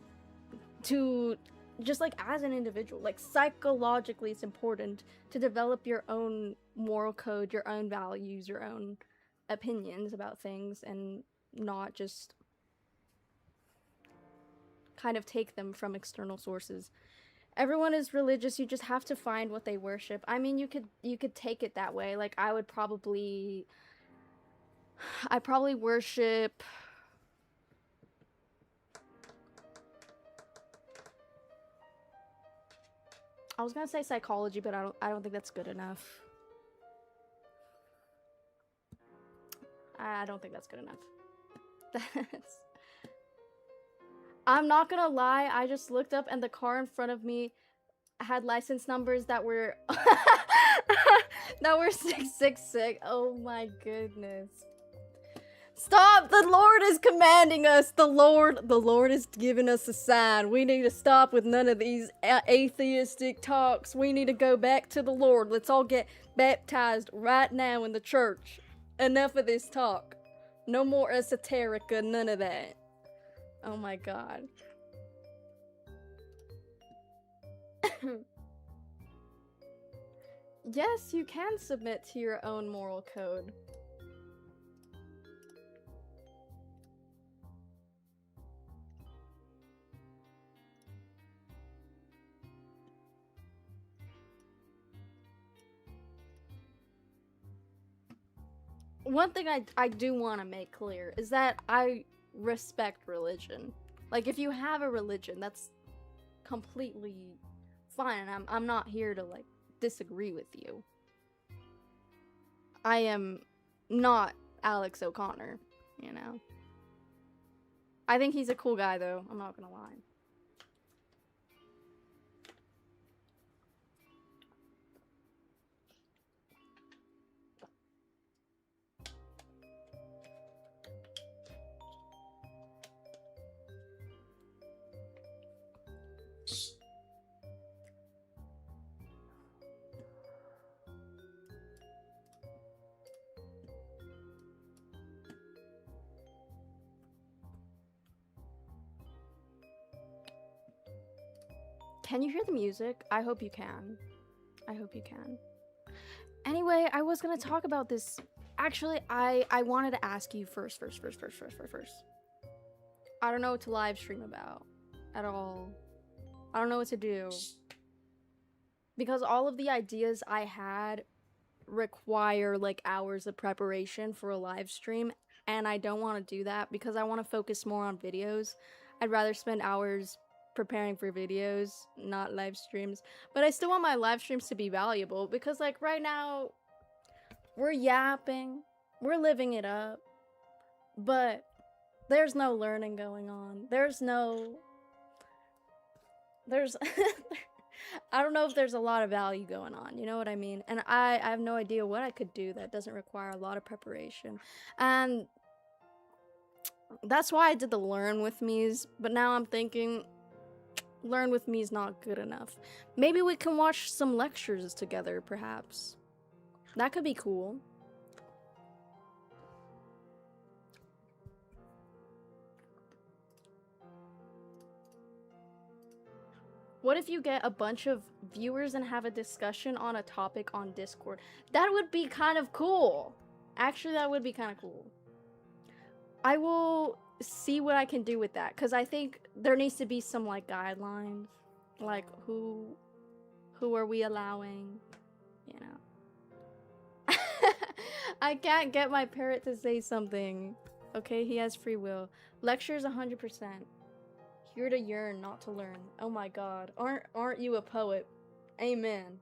to, just like as an individual, like psychologically it's important to develop your own moral code, your own values, your own opinions about things, and not just kind of take them from external sources. Everyone is religious, you just have to find what they worship. I mean, you could take it that way. Like, I probably worship I was gonna say psychology, but I don't think that's good enough. I don't think that's good enough. I'm not gonna lie, I just looked up and the car in front of me had license numbers that were that were 666. Oh my goodness. Stop! The Lord is commanding us. The Lord is giving us a sign. We need to stop with none of these atheistic talks. We need to go back to the Lord. Let's all get baptized right now in the church. Enough of this talk. No more esoterica, none of that. Oh my god. Yes, you can submit to your own moral code. One thing I do want to make clear is that I respect religion. Like, if you have a religion, that's completely fine. I'm not here to, like, disagree with you. I am not Alex O'Connor, you know? I think he's a cool guy, though. I'm not gonna lie. Can you hear the music? I hope you can. I hope you can. Anyway, I was gonna talk about this. Actually, I wanted to ask you first. I don't know what to live stream about at all. I don't know what to do. Because all of the ideas I had require like hours of preparation for a live stream, and I don't want to do that because I want to focus more on videos. I'd rather spend hours preparing for videos, not live streams. But I still want my live streams to be valuable because, like, right now we're yapping, we're living it up, but there's no learning going on. There's I don't know if there's a lot of value going on, you know what I mean? And I have no idea what I could do that doesn't require a lot of preparation. And that's why I did the Learn With Me's, but now I'm thinking Learn With Me is not good enough. Maybe we can watch some lectures together, perhaps. That could be cool. What if you get a bunch of viewers and have a discussion on a topic on Discord? That would be kind of cool. Actually, that would be kind of cool. I will see what I can do with that, because I think there needs to be some, like, guidelines. Like, who are we allowing? You know. I can't get my parrot to say something. Okay, he has free will. Lectures 100%. Here to yearn, not to learn. Oh my god. Aren't you a poet? Amen.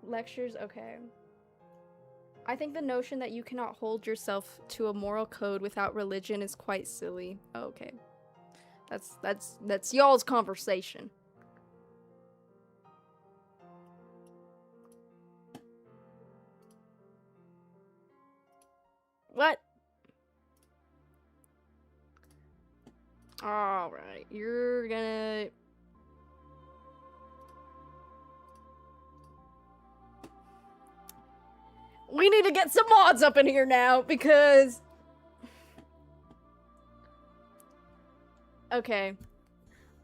Lectures, okay. I think the notion that you cannot hold yourself to a moral code without religion is quite silly. Oh, okay. That's y'all's conversation. What? Alright, you're gonna... We need to get some mods up in here now, because... Okay.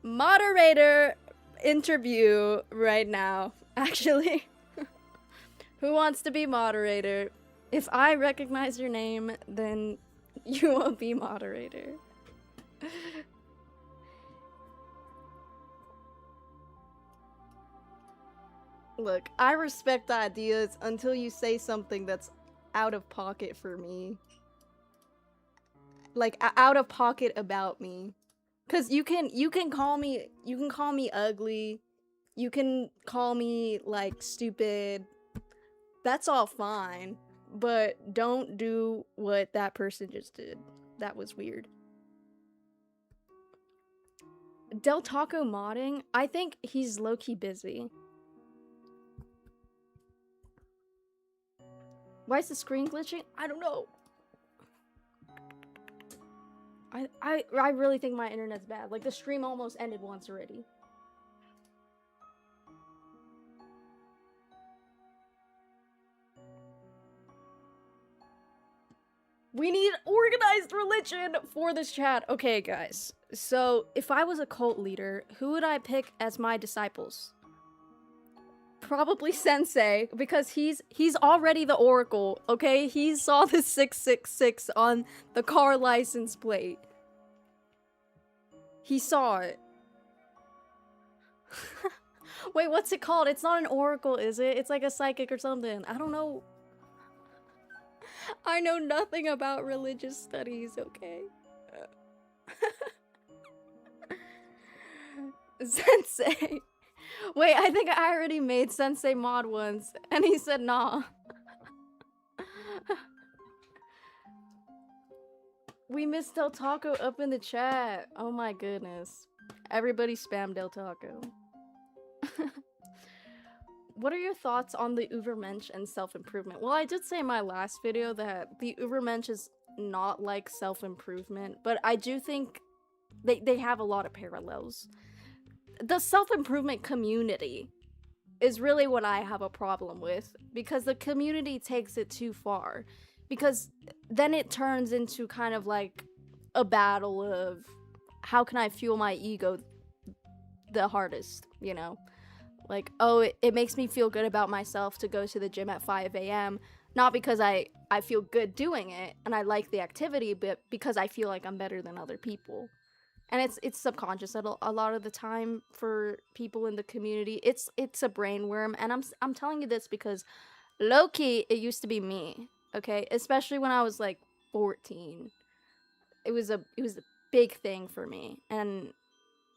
Moderator interview right now, actually. Who wants to be moderator? If I recognize your name, then you will be moderator. Look, I respect ideas until you say something that's out of pocket for me. Like, out of pocket about me. Cause you can call me ugly. You can call me, like, stupid. That's all fine. But don't do what that person just did. That was weird. Del Taco modding? I think he's low-key busy. Why is the screen glitching? I don't know. I really think my internet's bad. Like, the stream almost ended once already. We need organized religion for this chat. Okay, guys. So, if I was a cult leader, who would I pick as my disciples? Probably Sensei, because he's already the Oracle, okay? He saw the 666 on the car license plate. He saw it. Wait, what's it called? It's not an Oracle, is it? It's like a psychic or something. I don't know. I know nothing about religious studies, okay? Sensei. Wait, I think I already made Sensei mod once, and he said nah. We missed Del Taco up in the chat. Oh my goodness. Everybody spam Del Taco. What are your thoughts on the Übermensch and self-improvement? Well, I did say in my last video that the Übermensch is not like self-improvement, but I do think they have a lot of parallels. The self-improvement community is really what I have a problem with, because the community takes it too far. Because then it turns into kind of like a battle of how can I fuel my ego the hardest, you know? Like, oh, it makes me feel good about myself to go to the gym at 5 a.m. Not because I feel good doing it and I like the activity, but because I feel like I'm better than other people. And it's subconscious a lot of the time for people in the community. It's a brain worm, and I'm telling you this because low-key it used to be me, okay? Especially when I was like 14. It was a big thing for me, and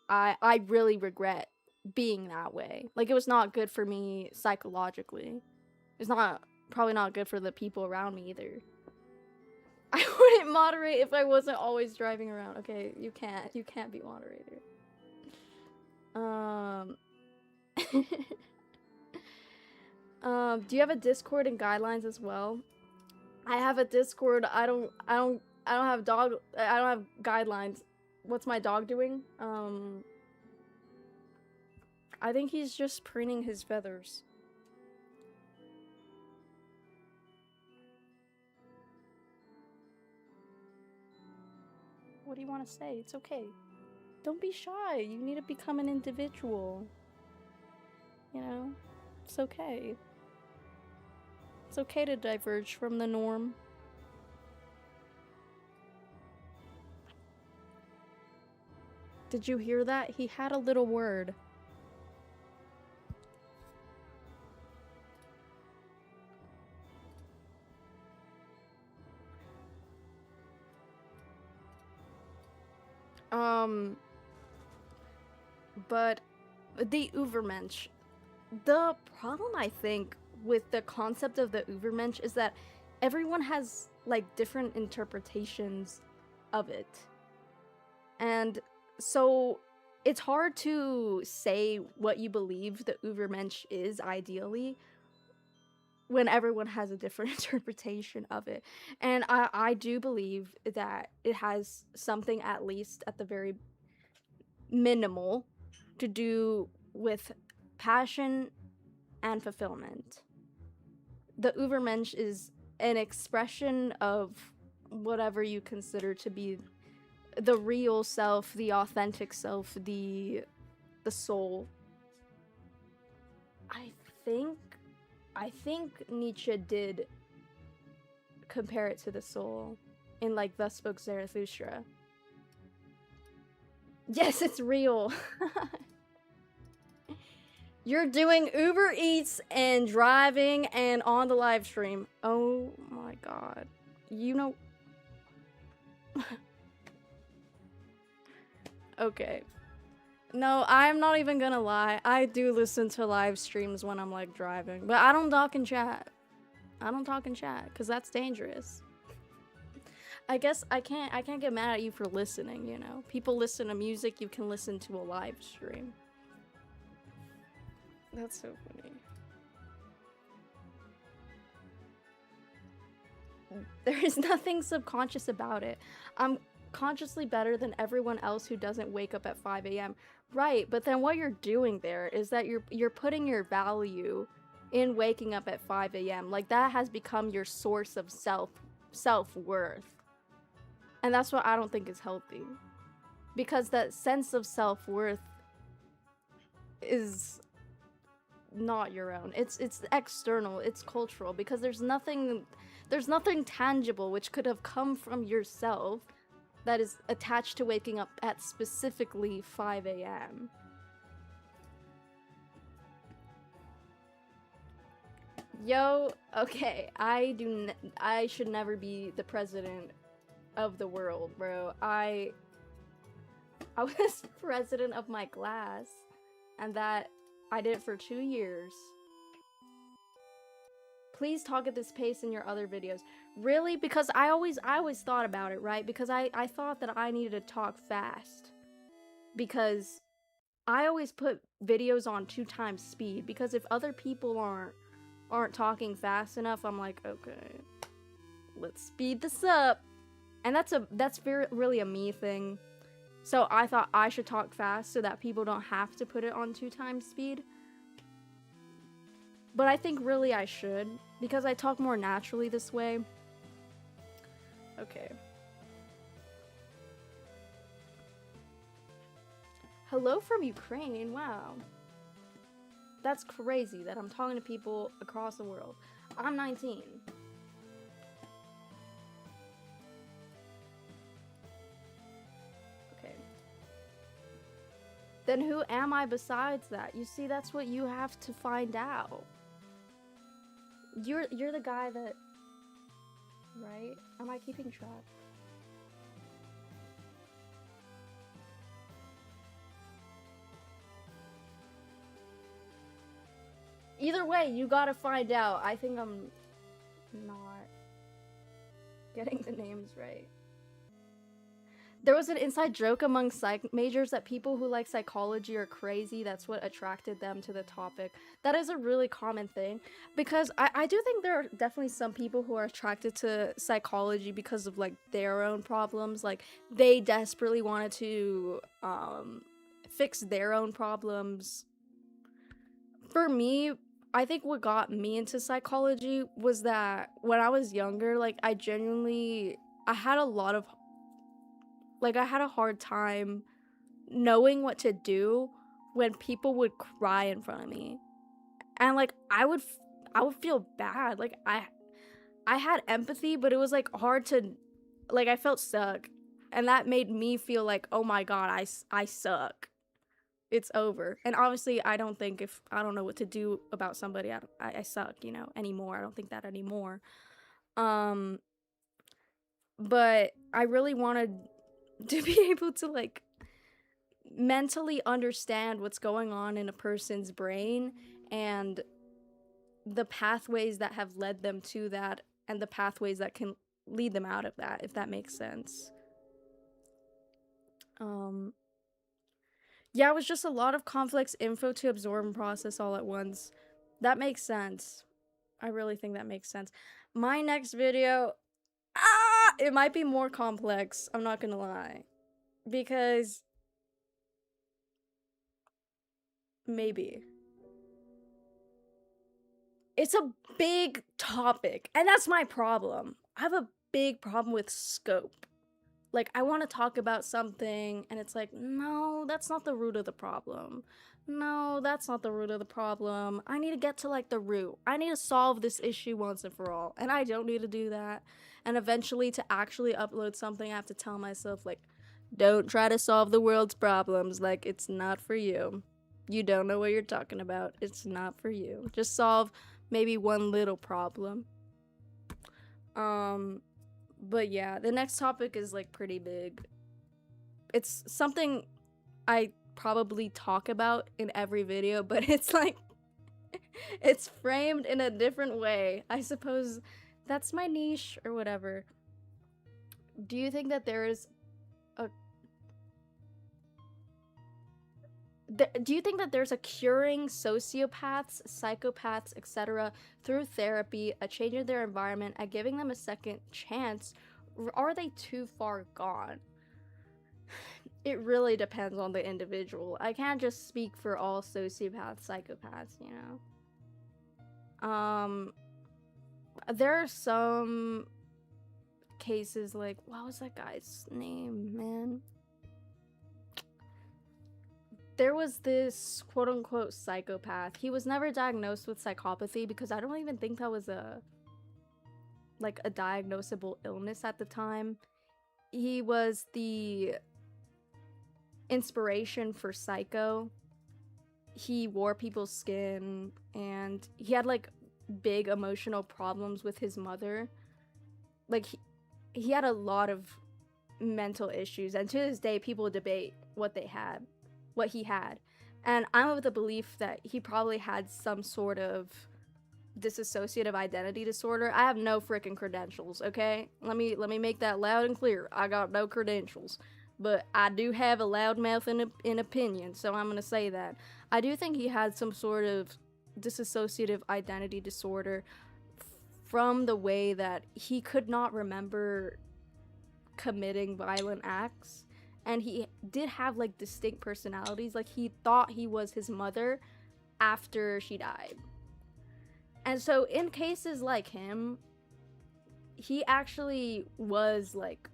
I really regret being that way. Like, it was not good for me psychologically. It's probably not good for the people around me either. I wouldn't moderate if I wasn't always driving around. Okay, you can't be moderator. Do you have a Discord and guidelines as well? I have a Discord. I don't have guidelines. What's my dog doing? I think he's just preening his feathers. What do you want to say? It's okay. Don't be shy. You need to become an individual. You know? It's okay. It's okay to diverge from the norm. Did you hear that? He had a little word. But the Übermensch. The problem, I think, with the concept of the Übermensch is that everyone has, like, different interpretations of it. And so it's hard to say what you believe the Übermensch is, ideally, when everyone has a different interpretation of it. And I do believe that it has something, at least at the very minimal, to do with passion and fulfillment. The Übermensch is an expression of whatever you consider to be the real self, the authentic self, the soul. I think Nietzsche did compare it to the soul in, like, Thus Spoke Zarathustra. Yes, it's real. You're doing Uber Eats and driving and on the live stream. Oh my god. You know... Okay. No, I'm not even gonna lie. I do listen to live streams when I'm, like, driving. But I don't talk in chat. I don't talk in chat, because that's dangerous. I guess I can't get mad at you for listening, you know? People listen to music, you can listen to a live stream. That's so funny. there is nothing subconscious about it. I'm consciously better than everyone else who doesn't wake up at 5 a.m. Right, but then what you're doing there is that you're putting your value in waking up at 5 a.m. Like, that has become your source of self-worth. And that's what I don't think is healthy. Because that sense of self-worth is not your own. It's external, it's cultural, because there's nothing tangible which could have come from yourself that is attached to waking up at specifically 5 a.m. Yo, okay, I should never be the president of the world, bro. I was president of my class, and that I did it for 2 years. Please talk at this pace in your other videos. Really? Because I always thought about it, right? Because I thought that I needed to talk fast. Because I always put videos on 2 times speed, because if other people aren't talking fast enough, I'm like, okay, let's speed this up. And that's really a me thing. So I thought I should talk fast so that people don't have to put it on 2 times speed. But I think really I should, because I talk more naturally this way. Okay. Hello from Ukraine, wow. That's crazy that I'm talking to people across the world. I'm 19. Okay. Then who am I besides that? You see, that's what you have to find out. You're the guy that... Right? Am I keeping track? Either way, you gotta find out. I think I'm not getting the names right. There was an inside joke among psych majors that people who like psychology are crazy. That's what attracted them to the topic. That is a really common thing, because I do think there are definitely some people who are attracted to psychology because of like their own problems. Like, they desperately wanted to fix their own problems. For me, I think what got me into psychology was that when I was younger, like, I had a lot of, like, I had a hard time knowing what to do when people would cry in front of me. And, like, I would feel bad. Like, I had empathy, but it was, like, hard to, like, I felt stuck. And that made me feel like, oh my god, I suck. It's over. And obviously, I don't think if I don't know what to do about somebody, I suck, you know, anymore. I don't think that anymore. But I really wanted to be able to, like, mentally understand what's going on in a person's brain and the pathways that have led them to that and the pathways that can lead them out of that, if that makes sense. Yeah, it was just a lot of complex info to absorb and process all at once. That makes sense. I really think that makes sense. My next video, it might be more complex, I'm not gonna lie. Because maybe. It's a big topic, and that's my problem. I have a big problem with scope. Like, I want to talk about something, and it's like, no, that's not the root of the problem. No, that's not the root of the problem. I need to get to, like, the root. I need to solve this issue once and for all, and I don't need to do that. And eventually, to actually upload something, I have to tell myself, like, don't try to solve the world's problems. Like, it's not for you. You don't know what you're talking about. It's not for you. Just solve maybe one little problem. But yeah, the next topic is, like, pretty big. It's something I probably talk about in every video, but it's like, it's framed in a different way. I suppose that's my niche or whatever. Do you think that there is do you think that there's a curing sociopaths, psychopaths, etc. through therapy, a change in their environment, and giving them a second chance? Or are they too far gone? It really depends on the individual. I can't just speak for all sociopaths, psychopaths, you know? There are some cases like, what was that guy's name, man? There was this quote-unquote psychopath. He was never diagnosed with psychopathy because I don't even think that was a diagnosable illness at the time. He was the inspiration for Psycho. He wore people's skin, and he had like big emotional problems with his mother. Like he had a lot of mental issues, and to this day people debate what he had. And I'm of the belief that he probably had some sort of dissociative identity disorder. I have no freaking credentials, okay? Let me make that loud and clear. I got no credentials, but I do have a loud mouth and an opinion, so I'm gonna say that. I do think he had some sort of dissociative identity disorder from the way that he could not remember committing violent acts, and he did have like distinct personalities. Like he thought he was his mother after she died. And so in cases like him, he actually was like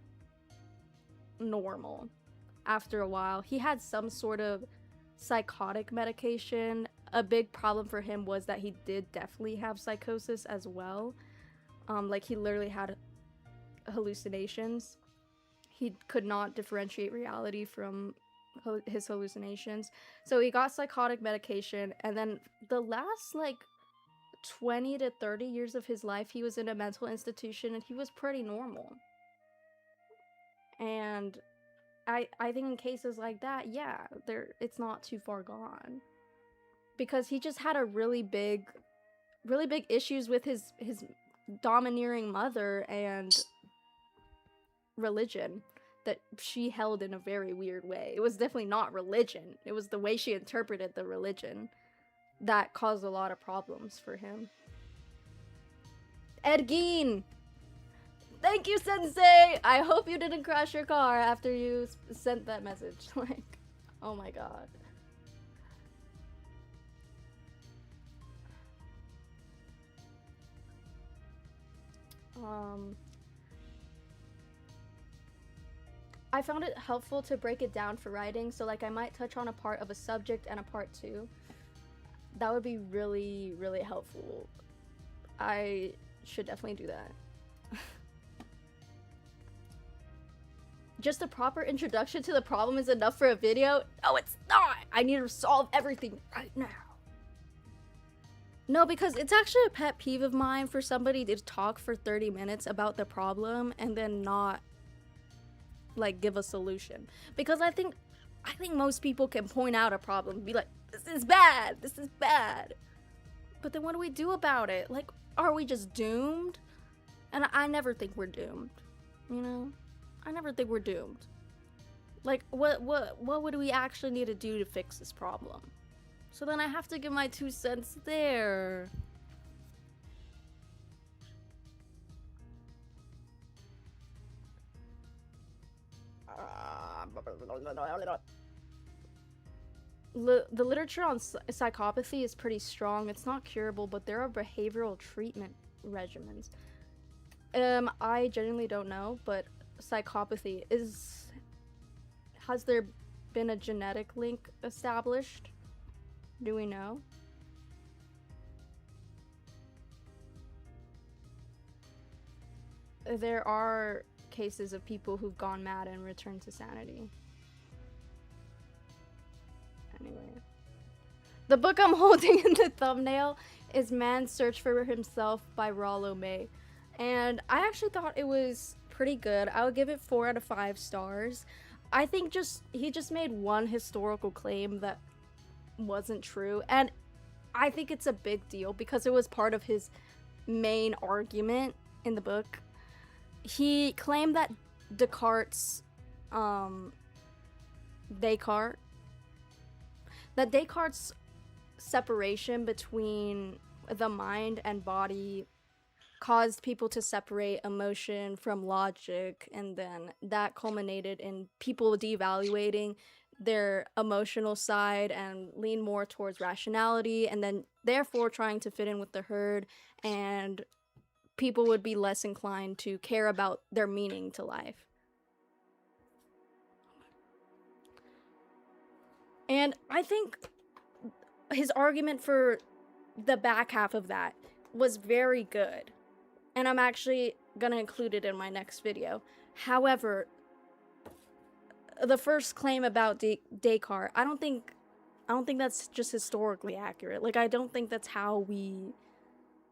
normal after a while. He had some sort of psychotic medication. A big problem for him was that he did definitely have psychosis as well. Like he literally had hallucinations. He could not differentiate reality from his hallucinations. So he got psychotic medication, and then the last like 20 to 30 years of his life he was in a mental institution, and he was pretty normal. And I think in cases like that, yeah, it's not too far gone, because he just had a really big issues with his domineering mother and religion that she held in a very weird way. It was definitely not religion. It was the way she interpreted the religion that caused a lot of problems for him. Ed Gein! Thank you, Sensei! I hope you didn't crash your car after you sent that message. Like, oh my god. I found it helpful to break it down for writing, so like I might touch on a part of a subject and a part two. That would be really, really helpful. I should definitely do that. Just a proper introduction to the problem is enough for a video? No, it's not! I need to solve everything right now. No, because it's actually a pet peeve of mine for somebody to talk for 30 minutes about the problem and then not like give a solution. Because I think most people can point out a problem and be like, this is bad, this is bad. But then what do we do about it? Like, are we just doomed? And I never think we're doomed, you know? I never think we're doomed. Like, what would we actually need to do to fix this problem? So then I have to give my 2 cents there. The literature on psychopathy is pretty strong. It's not curable, but there are behavioral treatment regimens. I genuinely don't know, but psychopathy has there been a genetic link established? Do we know? There are cases of people who've gone mad and returned to sanity. Anyway. The book I'm holding in the thumbnail is Man's Search for Himself by Rollo May. And I actually thought it was pretty good. I would give it 4 out of 5 stars. I think he just made one historical claim that wasn't true, and I think it's a big deal because it was part of his main argument in the book. He claimed that Descartes that Descartes' separation between the mind and body caused people to separate emotion from logic, and then that culminated in people devaluating their emotional side and lean more towards rationality, and then therefore trying to fit in with the herd, and people would be less inclined to care about their meaning to life. And I think his argument for the back half of that was very good. And I'm actually gonna include it in my next video. However, the first claim about Descartes, I don't think that's just historically accurate. Like, I don't think that's how we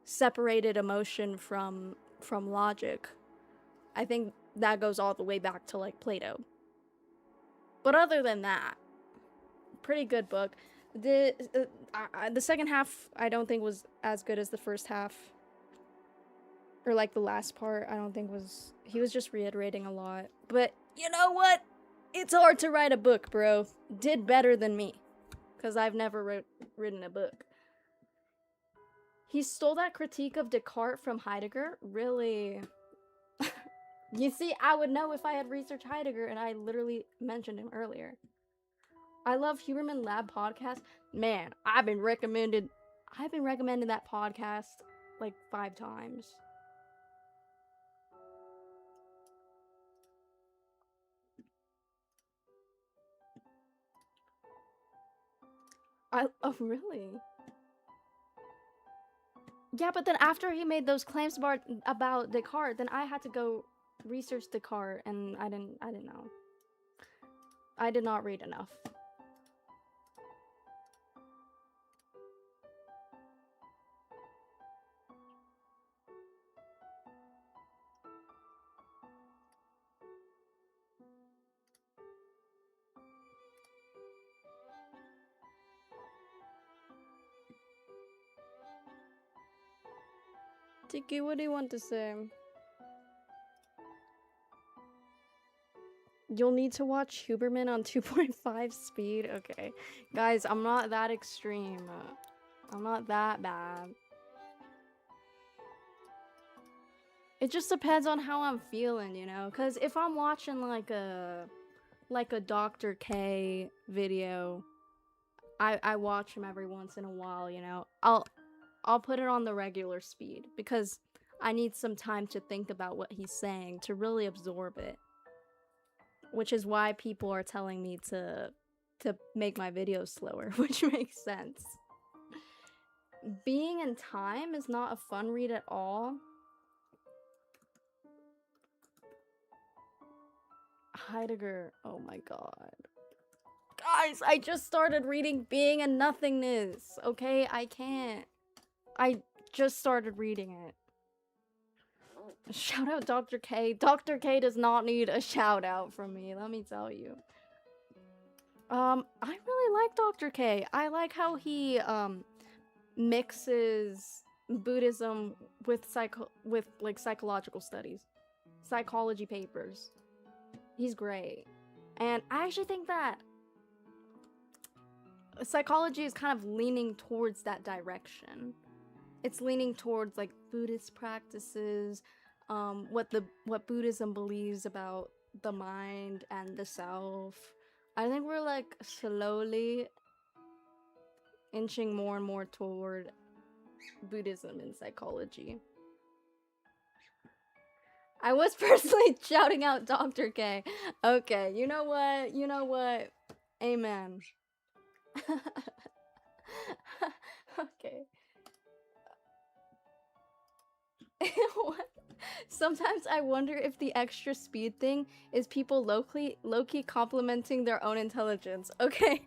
separated emotion from logic. I think that goes all the way back to, like, Plato. But other than that, pretty good book. The second half I don't think was as good as the first half. Or like the last part, I don't think was... He was just reiterating a lot. But you know what? It's hard to write a book, bro. Did better than me. Because I've never written a book. He stole that critique of Descartes from Heidegger? Really? You see, I would know if I had researched Heidegger, and I literally mentioned him earlier. I love Huberman Lab podcast. Man, I've been recommending that podcast like 5 times. Oh, really? Yeah, but then after he made those claims about Descartes, then I had to go research Descartes, and I didn't know. I did not read enough. Tiki, what do you want to say? You'll need to watch Huberman on 2.5 speed? Okay. Guys, I'm not that extreme. I'm not that bad. It just depends on how I'm feeling, you know? Because if I'm watching like a Dr. K video, I watch him every once in a while, you know? I'll put it on the regular speed because I need some time to think about what he's saying to really absorb it. Which is why people are telling me to make my videos slower, which makes sense. Being in Time is not a fun read at all. Heidegger, oh my god. Guys, I just started reading Being and Nothingness, okay? I can't. I just started reading it. Shout out Dr. K. Dr. K does not need a shout out from me, let me tell you. I really like Dr. K. I like how he mixes Buddhism with psychological studies. Psychology papers. He's great. And I actually think that psychology is kind of leaning towards that direction. It's leaning towards like Buddhist practices, what Buddhism believes about the mind and the self. I think we're like slowly inching more and more toward Buddhism and psychology. I was personally shouting out Dr. K. Okay, you know what? You know what? Amen. Okay. What? Sometimes I wonder if the extra speed thing is people low-key complimenting their own intelligence. Okay.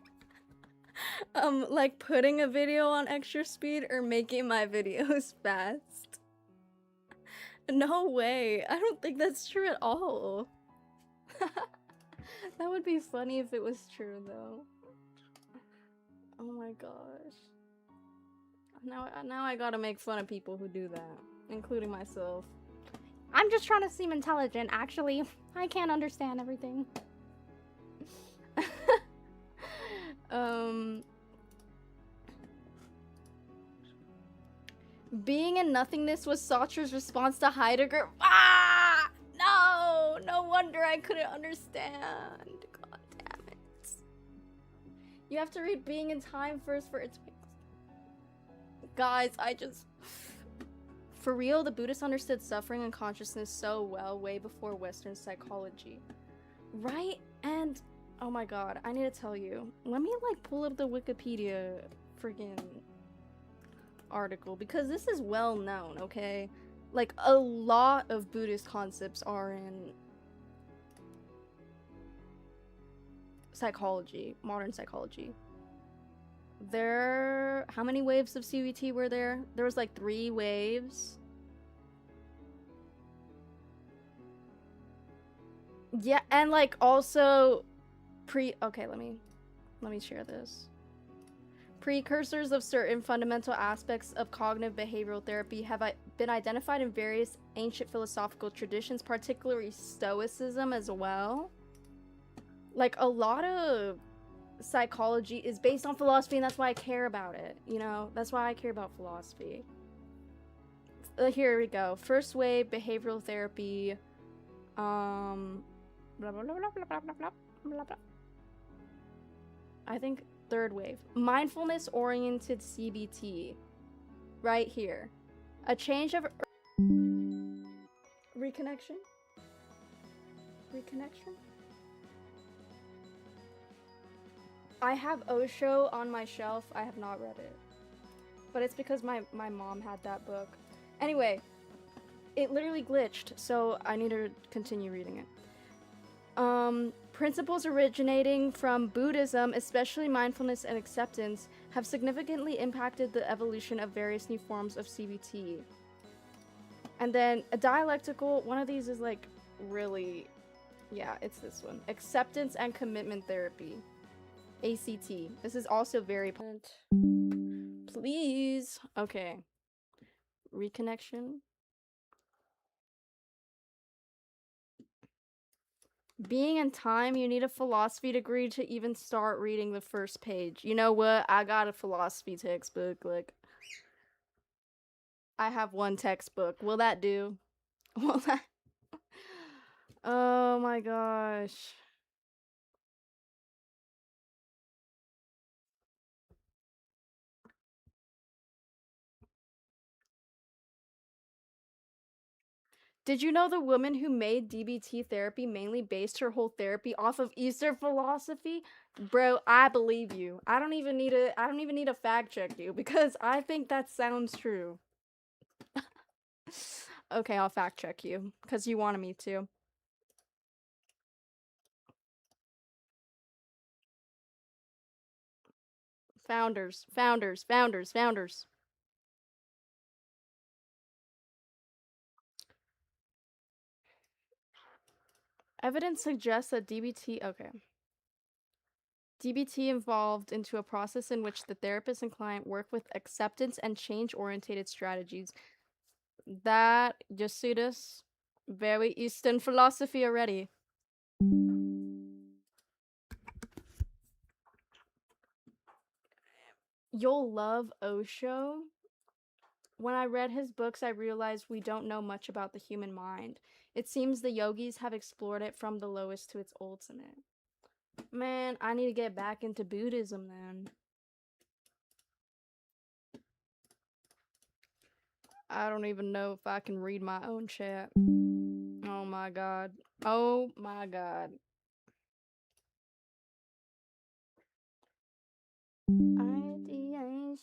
Like putting a video on extra speed or making my videos fast. No way. I don't think that's true at all. That would be funny if it was true though. Oh my gosh. Now I gotta make fun of people who do that, including myself. I'm just trying to seem intelligent, actually. I can't understand everything. Being in nothingness was Sartre's response to Heidegger. Ah! No! No wonder I couldn't understand. God damn it. You have to read Being in Time first for its... Guys, I just... For real, the Buddhists understood suffering and consciousness so well way before Western psychology. Right? And... Oh my god, I need to tell you. Let me, like, pull up the Wikipedia friggin' article, because this is well known, okay? Like, a lot of Buddhist concepts are in psychology, modern psychology. How many waves of CBT were there? There was like 3 waves. Yeah, and like also okay, let me share this. Precursors of certain fundamental aspects of cognitive behavioral therapy have been identified in various ancient philosophical traditions, particularly Stoicism as well. Like, a lot of psychology is based on philosophy, and that's why I care about it, you know? That's why I care about philosophy. Here we go. First wave, behavioral therapy. Blah, blah, blah, blah, blah, blah, blah, blah, blah. I think third wave. Mindfulness-oriented CBT. Right here. A change of... Reconnection? Reconnection? I have Osho on my shelf. I have not read it. But it's because my mom had that book. Anyway, it literally glitched, so I need to continue reading it. Principles originating from Buddhism, especially mindfulness and acceptance, have significantly impacted the evolution of various new forms of CBT. And then a dialectical, one of these is like really, yeah, it's this one. Acceptance and commitment therapy. ACT. This is also very important. Please. Okay. Reconnection. Being in Time, you need a philosophy degree to even start reading the first page. You know what? I got a philosophy textbook. Like, I have one textbook. Will that do? Will that... Oh my gosh. Did you know the woman who made DBT therapy mainly based her whole therapy off of Eastern philosophy? Bro, I believe you. I don't even need to fact check you, because I think that sounds true. Okay, I'll fact check you, because you wanted me to. Founders. Evidence suggests that DBT evolved into a process in which the therapist and client work with acceptance and change-oriented strategies. That, just see this? Very Eastern philosophy already. You'll love Osho. When I read his books, I realized we don't know much about the human mind. It seems the yogis have explored it from the lowest to its ultimate. Man, I need to get back into Buddhism then. I don't even know if I can read my own chat. Oh my god. Oh my god. Ideation.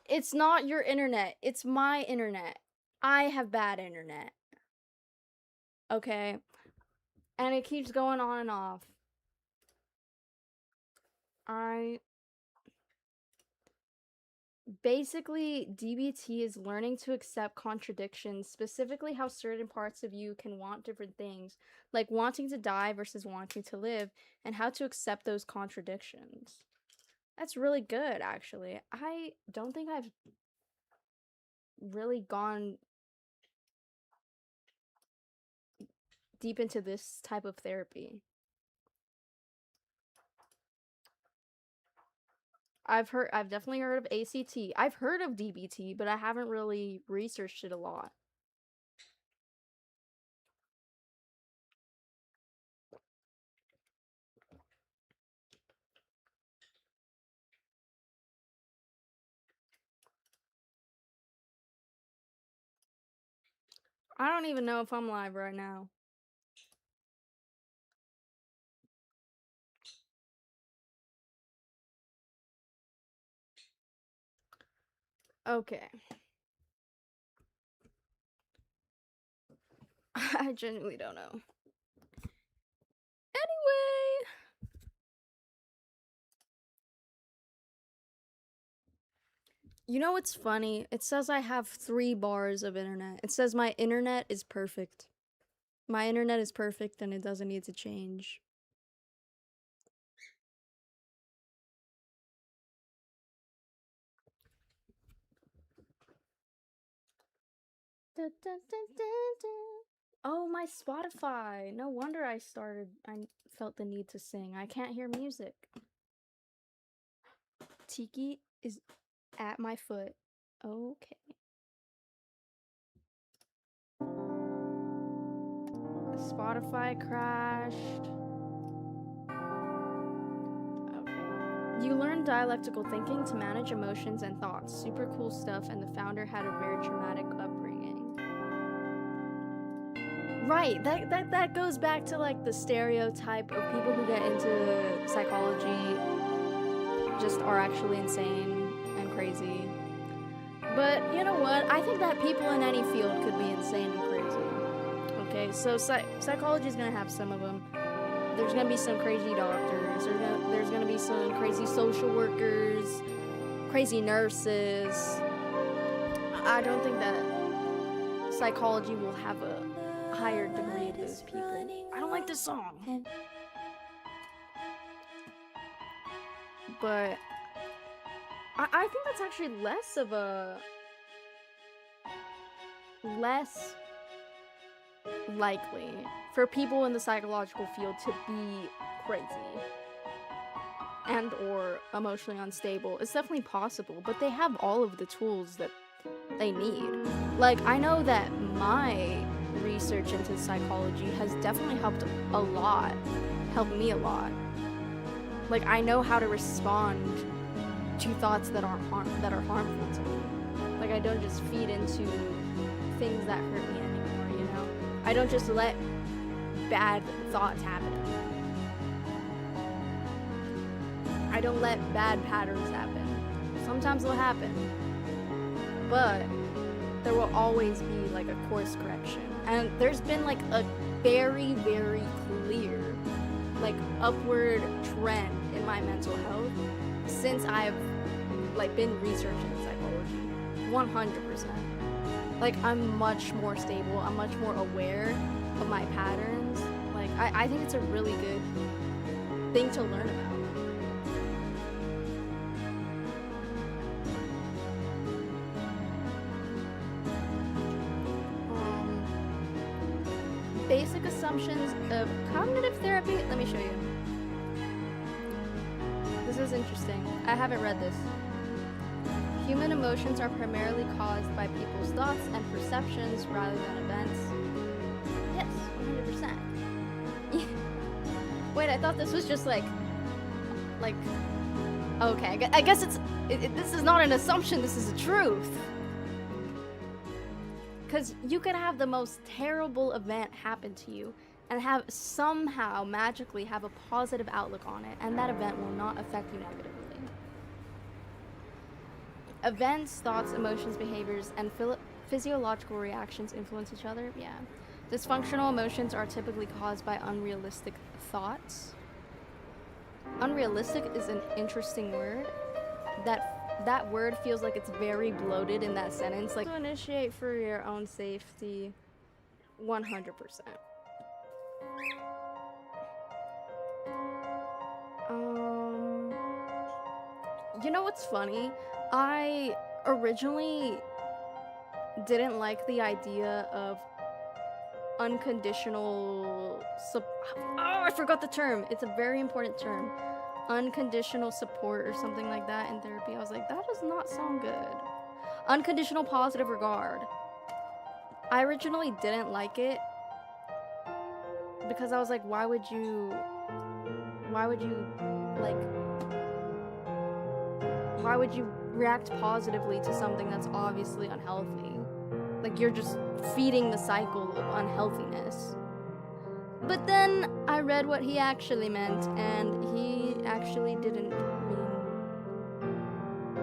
It's not your internet. It's my internet. I have bad internet. Okay. And it keeps going on and off. Basically, DBT is learning to accept contradictions, specifically how certain parts of you can want different things, like wanting to die versus wanting to live, and how to accept those contradictions. That's really good, actually. I don't think I've really gone deep into this type of therapy. I've definitely heard of ACT. I've heard of DBT, but I haven't really researched it a lot. I don't even know if I'm live right now. Okay. I genuinely don't know. Anyway. You know what's funny? It says I have 3 bars of internet. It says my internet is perfect. My internet is perfect and it doesn't need to change. Oh, my Spotify. No wonder I felt the need to sing. I can't hear music. Tiki is at my foot. Okay. Spotify crashed. Okay. You learn dialectical thinking to manage emotions and thoughts. Super cool stuff, and the founder had a very traumatic upbringing. Right, that goes back to like the stereotype of people who get into psychology just are actually insane and crazy. But you know what? I think that people in any field could be insane and crazy. Okay, so psychology is gonna have some of them. There's gonna be some crazy doctors. There's gonna be some crazy social workers, crazy nurses. I don't think that psychology will have a higher degree of those people. I don't like this song. But I think that's actually less likely for people in the psychological field to be crazy and or emotionally unstable. It's definitely possible, but they have all of the tools that they need. Like, I know that my research into psychology has definitely helped me a lot. Like, I know how to respond to thoughts that are harmful to me. Like, I don't just feed into things that hurt me anymore, you know? I don't just let bad thoughts happen. I don't let bad patterns happen. Sometimes it'll happen, but there will always be like a course correction. And there's been like a very, very clear like upward trend in my mental health since I've like been researching psychology. 100%. Like, I'm much more stable. I'm much more aware of my patterns. Like, I think it's a really good thing to learn about. Basic assumptions of cognitive therapy. Let me show you. This is interesting. I haven't read this. Human emotions are primarily caused by people's thoughts and perceptions rather than events. Yes, 100%. Wait, I thought this was just like, okay, I guess this is not an assumption, this is a truth. Because you could have the most terrible event happen to you and somehow magically have a positive outlook on it, and that event will not affect you negatively. Events, thoughts, emotions, behaviors, and physiological reactions influence each other. Yeah. Dysfunctional emotions are typically caused by unrealistic thoughts. Unrealistic is an interesting word. That word feels like it's very bloated in that sentence. Like, to initiate for your own safety, 100%. You know what's funny? I originally didn't like the idea of unconditional I forgot the term. It's a very important term. unconditional support or something like that in therapy. I was like, that does not sound good. Unconditional positive regard. I originally didn't like it because I was like, why would you react positively to something that's obviously unhealthy? Like, you're just feeding the cycle of unhealthiness. But then I read what he actually meant, and he actually didn't mean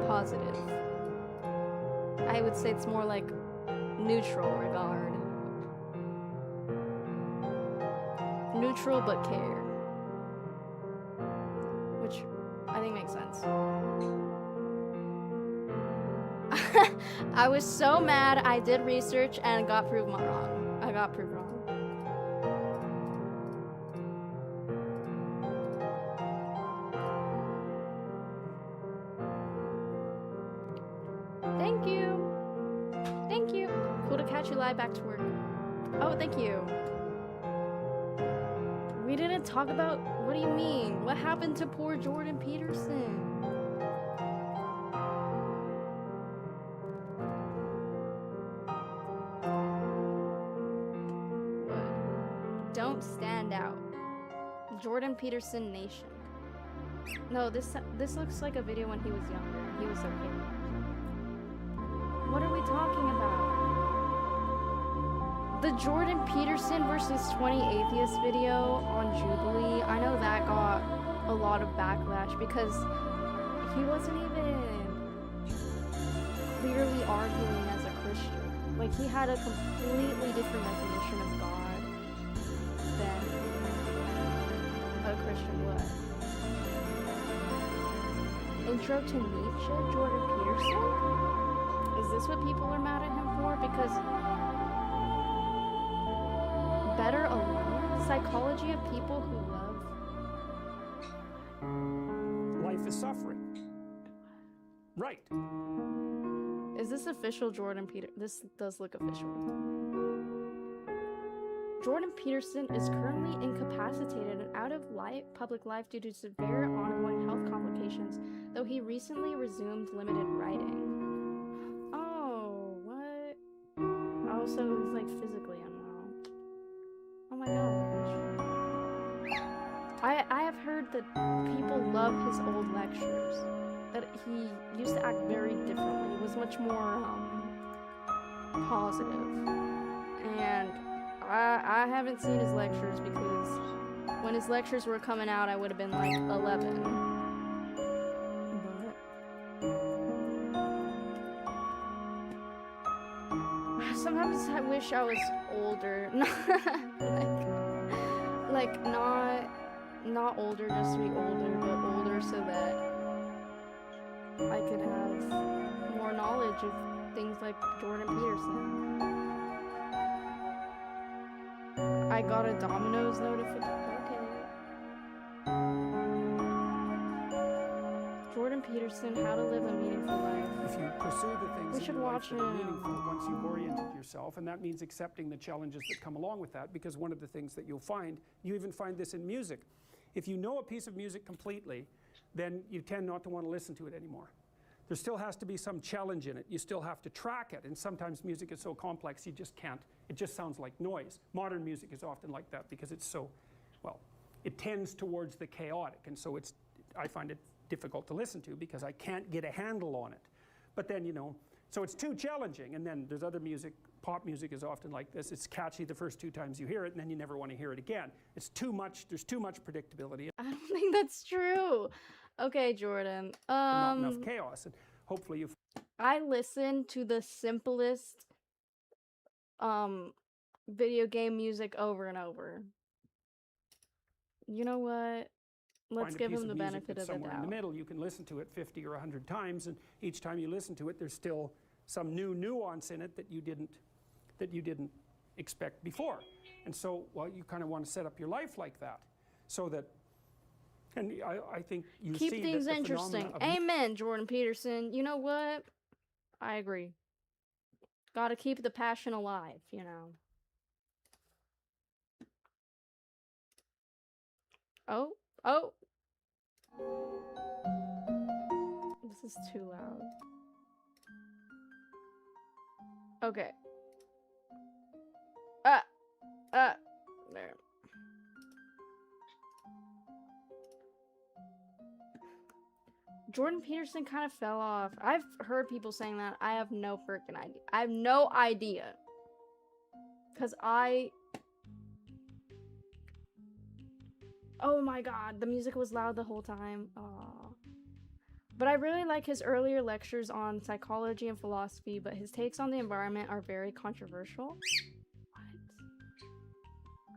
positive. I would say it's more like neutral regard. Neutral but care. Which I think makes sense. I was so mad I did research and got proved wrong. I got proved wrong. Thank you. Thank you. Cool to catch you live, back to work. Oh, thank you. We didn't talk about, what do you mean? What happened to poor Jordan Peterson? What? Don't stand out. Jordan Peterson Nation. No, this looks like a video when he was younger. He was okay. What are we talking about? The Jordan Peterson versus 20 Atheists video on Jubilee, I know that got a lot of backlash because he wasn't even clearly arguing as a Christian. Like, he had a completely different definition of God than a Christian would. Intro to Nietzsche, Jordan Peterson? Is this what people are mad at him for? Because Better Alone? Psychology of people who love. Life is suffering. Right. Is this official Jordan Peter? This does look official. Jordan Peterson is currently incapacitated and out of public life due to severe ongoing health complications, though he recently resumed limited writing. Oh, what? Oh, so he's like physically unwell. Oh my gosh. I have heard that people love his old lectures. That he used to act very differently. He was much more positive. And I haven't seen his lectures because when his lectures were coming out, I would have been like 11. But sometimes I wish I was older. like not older just to be older, but older so that I could have more knowledge of things like Jordan Peterson. I got a Domino's notification. Okay. Jordan Peterson, How to Live a Meaningful Life. If you pursue the things We in should your life watch that are him. meaningful once you've oriented yourself, and that means accepting the challenges that come along with that, because one of the things that you'll find, you even find this in music, if you know a piece of music completely, then you tend not to want to listen to it anymore. There still has to be some challenge in it. You still have to track it, and sometimes music is so complex you just can't. It just sounds like noise. Modern music is often like that because it's so, well, it tends towards the chaotic, and so I find it difficult to listen to because I can't get a handle on it. But then, you know, so it's too challenging, and then there's other music. Pop music is often like this. It's catchy the first 2 times you hear it, and then you never want to hear it again. It's too much, there's too much predictability. I don't think that's true. Okay, Jordan. Not enough chaos, and hopefully you. I listen to the simplest video game music over and over. You know what? Let's give him the benefit of the somewhere in the doubt. middle. You can listen to it 50 or 100 times, and each time you listen to it, there's still some new nuance in it that you didn't expect before. And so, well, you kind of want to set up your life like that, so that. And I think you Keep see things that the interesting. phenomena of Amen, Jordan Peterson. You know what? I agree. Gotta keep the passion alive, you know. Oh. This is too loud. Okay. There. Jordan Peterson kind of fell off. I've heard people saying that. I have no freaking idea. I have no idea. Because oh my god, the music was loud the whole time. Aww. But I really like his earlier lectures on psychology and philosophy, but his takes on the environment are very controversial. What?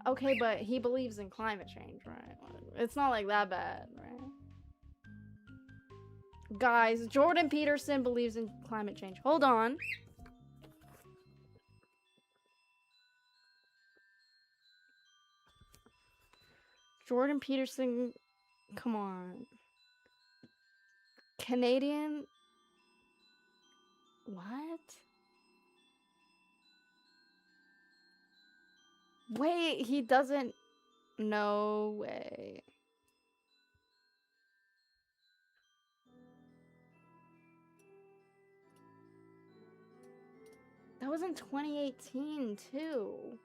Okay, but he believes in climate change, right? It's not like that bad, right? Guys, Jordan Peterson believes in climate change. Hold on. Jordan Peterson, come on. Canadian? What? Wait, he doesn't. No way. That was in 2018 too.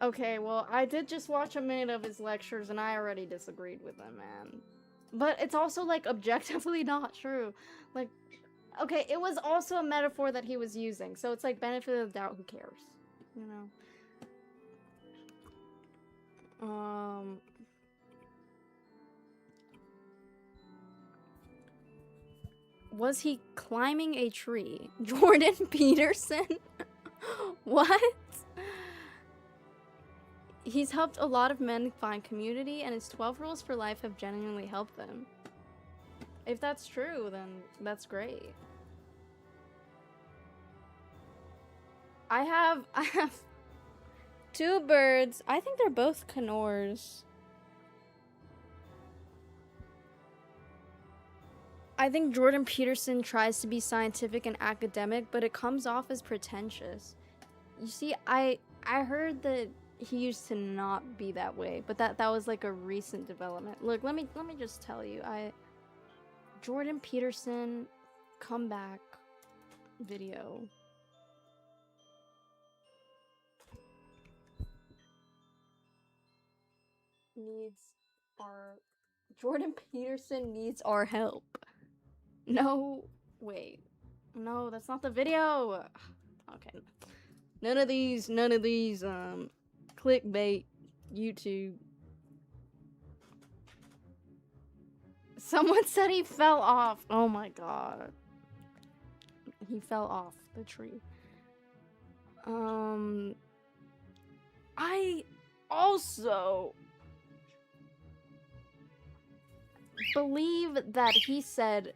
Okay, well, I did just watch a minute of his lectures and I already disagreed with him, man. But it's also, like, objectively not true. Like, okay, it was also a metaphor that he was using, so it's like benefit of the doubt, who cares? You know? Was he climbing a tree? Jordan Peterson? What? He's helped a lot of men find community, and his 12 rules for life have genuinely helped them. If that's true, then that's great. I have 2 birds. I think they're both Canors. I think Jordan Peterson tries to be scientific and academic, but it comes off as pretentious. You see, I heard that he used to not be that way, but that was like a recent development. Look, let me just tell you, Jordan Peterson comeback video. Jordan Peterson needs our help. No, wait. No, that's not the video. Okay. None of these, clickbait, YouTube. Someone said he fell off. Oh my god. He fell off the tree. I also believe that he said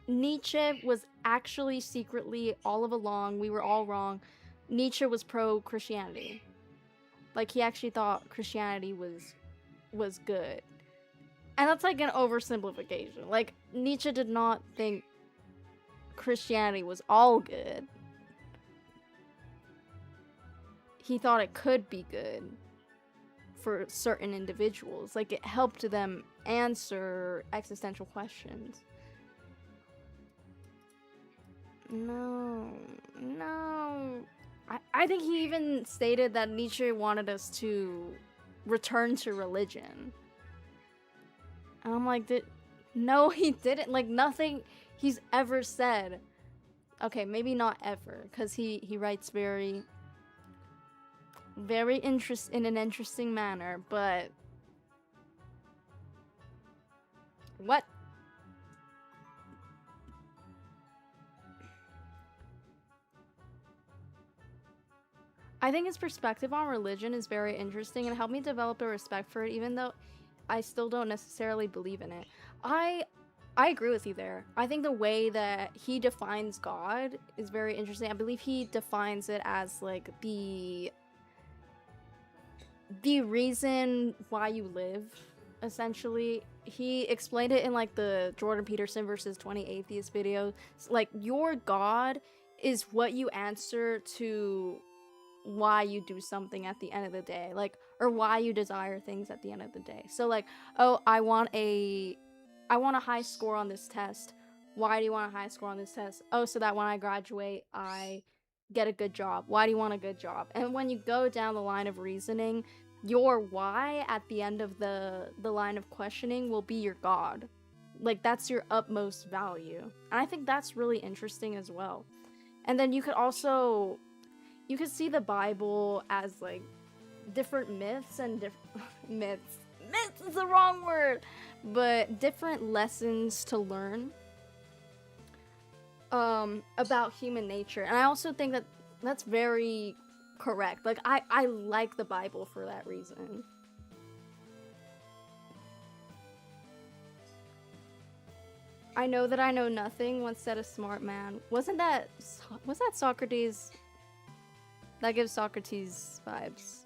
Nietzsche was actually secretly, all of along, we were all wrong, Nietzsche was pro-Christianity. Like, he actually thought Christianity was good. And that's like an oversimplification. Like, Nietzsche did not think Christianity was all good. He thought it could be good for certain individuals. Like, it helped them answer existential questions. No. I think he even stated that Nietzsche wanted us to return to religion. And I'm like, no, he didn't. Like, nothing he's ever said. Okay, maybe not ever, because he writes very in an interesting manner, but what? I think his perspective on religion is very interesting and helped me develop a respect for it, even though I still don't necessarily believe in it. I agree with you there. I think the way that he defines God is very interesting. I believe he defines it as like the reason why you live, essentially. He explained it in like the Jordan Peterson versus 20 Atheists video. Like, your God is what you answer to why you do something at the end of the day, like, or why you desire things at the end of the day. So like, oh, I want a high score on this test. Why do you want a high score on this test? Oh, so that when I graduate, I get a good job. Why do you want a good job? And when you go down the line of reasoning, your why at the end of the line of questioning will be your God. Like, that's your utmost value. And I think that's really interesting as well. And then you could see the Bible as like different myths and myths is the wrong word, but different lessons to learn about human nature. And I also think that that's very correct. Like, I like the Bible for that reason. I know that I know nothing, once said a smart man. Was that Socrates? That gives Socrates vibes.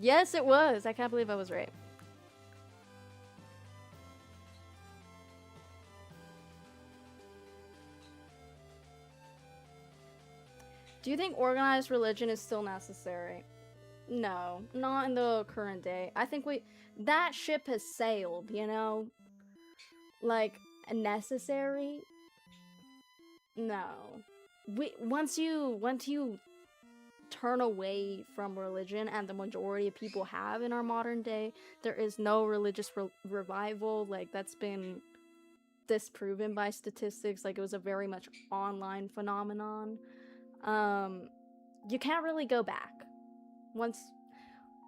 Yes, it was. I can't believe I was right. Do you think organized religion is still necessary? No, not in the current day. I think that ship has sailed, you know? Like, necessary? No. Once you turn away from religion, and the majority of people have in our modern day, there is no religious revival. Like, that's been disproven by statistics. Like, it was a very much online phenomenon. You can't really go back. Once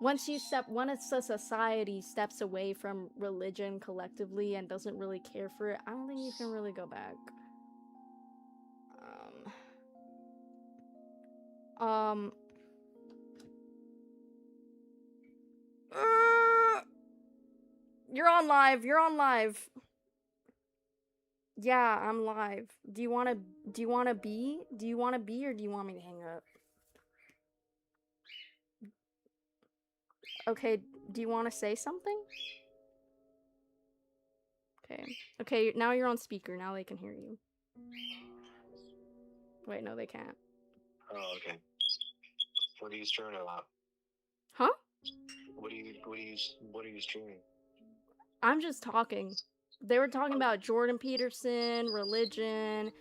a society steps away from religion collectively and doesn't really care for it, I don't think you can really go back. You're on live. Yeah, I'm live. Do you wanna be, or do you want me to hang up? Okay, do you want to say something? Okay, now you're on speaker, now they can hear you. Wait, no, they can't. Oh, okay. What are you streaming about? Huh? What are you streaming? I'm just talking. They were talking about Jordan Peterson, religion,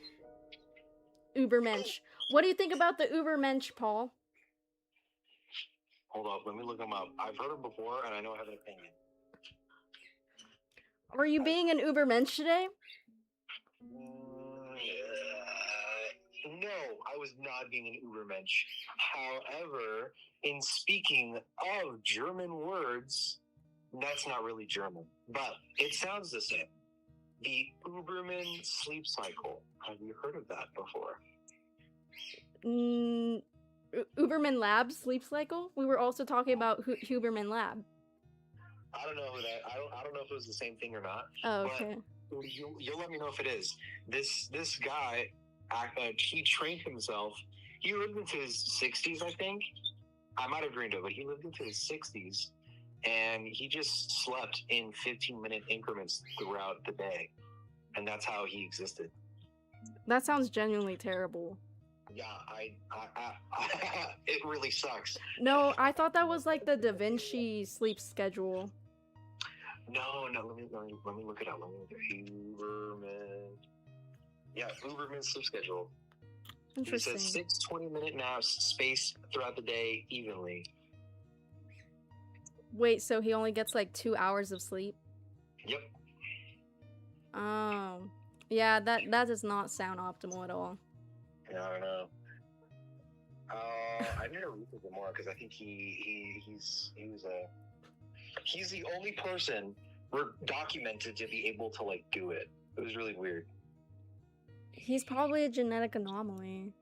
Ubermensch. What do you think about the Ubermensch, Paul? Hold up, let me look them up. I've heard them before, and I know I have an opinion. Are you being an Ubermensch today? No, I was not being an Ubermensch. However, in speaking of German words, that's not really German, but it sounds the same. The Uberman sleep cycle. Have you heard of that before? Uberman Lab sleep cycle? We were also talking about Huberman Lab. I don't know who that. I don't know if it was the same thing or not. Oh, okay. But you'll let me know if it is. This guy, he trained himself. He lived into his 60s, I think. I might have dreamed it, but he lived into his 60s, and he just slept in 15-minute increments throughout the day, and that's how he existed. That sounds genuinely terrible. Yeah, it really sucks. No, I thought that was like the Da Vinci sleep schedule. No, let me look it up. Let me look at Uberman. Yeah, Uberman sleep schedule. Interesting. It says 6 20-minute naps spaced throughout the day evenly. Wait, so he only gets like 2 hours of sleep? Yep. Oh. Yeah, that does not sound optimal at all. Yeah, I don't know. I need to read a bit more because I think he's the only person documented to be able to like do it. It was really weird. He's probably a genetic anomaly.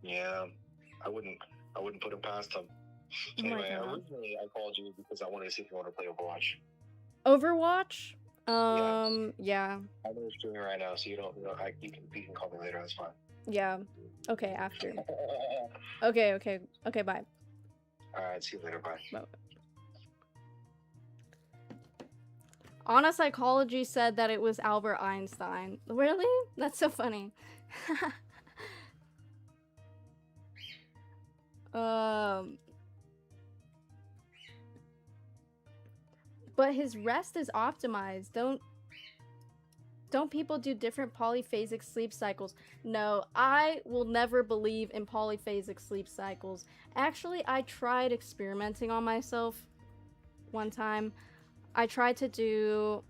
Yeah, I wouldn't put it past him. Oh my Anyway, God. originally I called you because I wanted to see if you want to play Overwatch. Overwatch? Yeah. I'm streaming right now, so you can call me later. That's fine. Yeah. Okay, after. Okay, bye. All right, see you later. Bye. Bye. Honor Psychology said that it was Albert Einstein. Really? That's so funny. um, but his rest is optimized. Don't people do different polyphasic sleep cycles? No, I will never believe in polyphasic sleep cycles. Actually, I tried experimenting on myself one time. I tried to do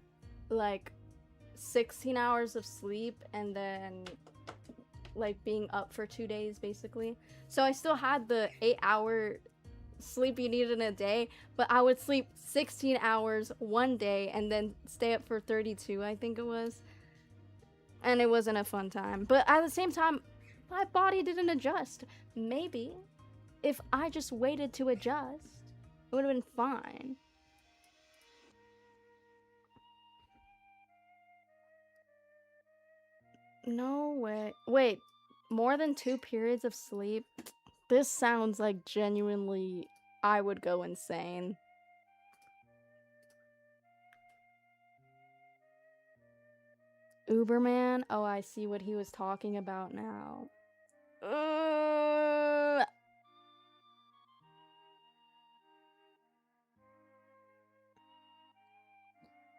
like 16 hours of sleep and then like being up for 2 days basically. So I still had the 8-hour sleep you needed in a day, but I would sleep 16 hours one day and then stay up for 32, I think it was. And it wasn't a fun time. But at the same time, my body didn't adjust. Maybe if I just waited to adjust, it would have been fine. No way. Wait, more than 2 periods of sleep? This sounds like genuinely I would go insane. Uberman? Oh, I see what he was talking about now.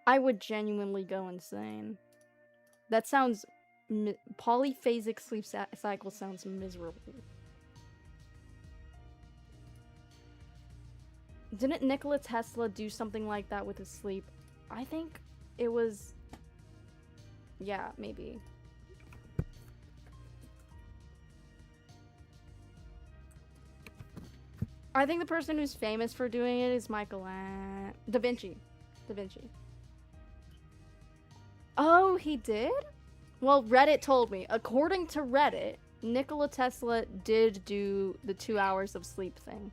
I would genuinely go insane. That sounds... polyphasic sleep cycle sounds miserable. Didn't Nikola Tesla do something like that with his sleep? I think it was... yeah, maybe. I think the person who's famous for doing it is Da Vinci. Da Vinci. Oh, he did? Well, Reddit told me. According to Reddit, Nikola Tesla did do the 2 hours of sleep thing.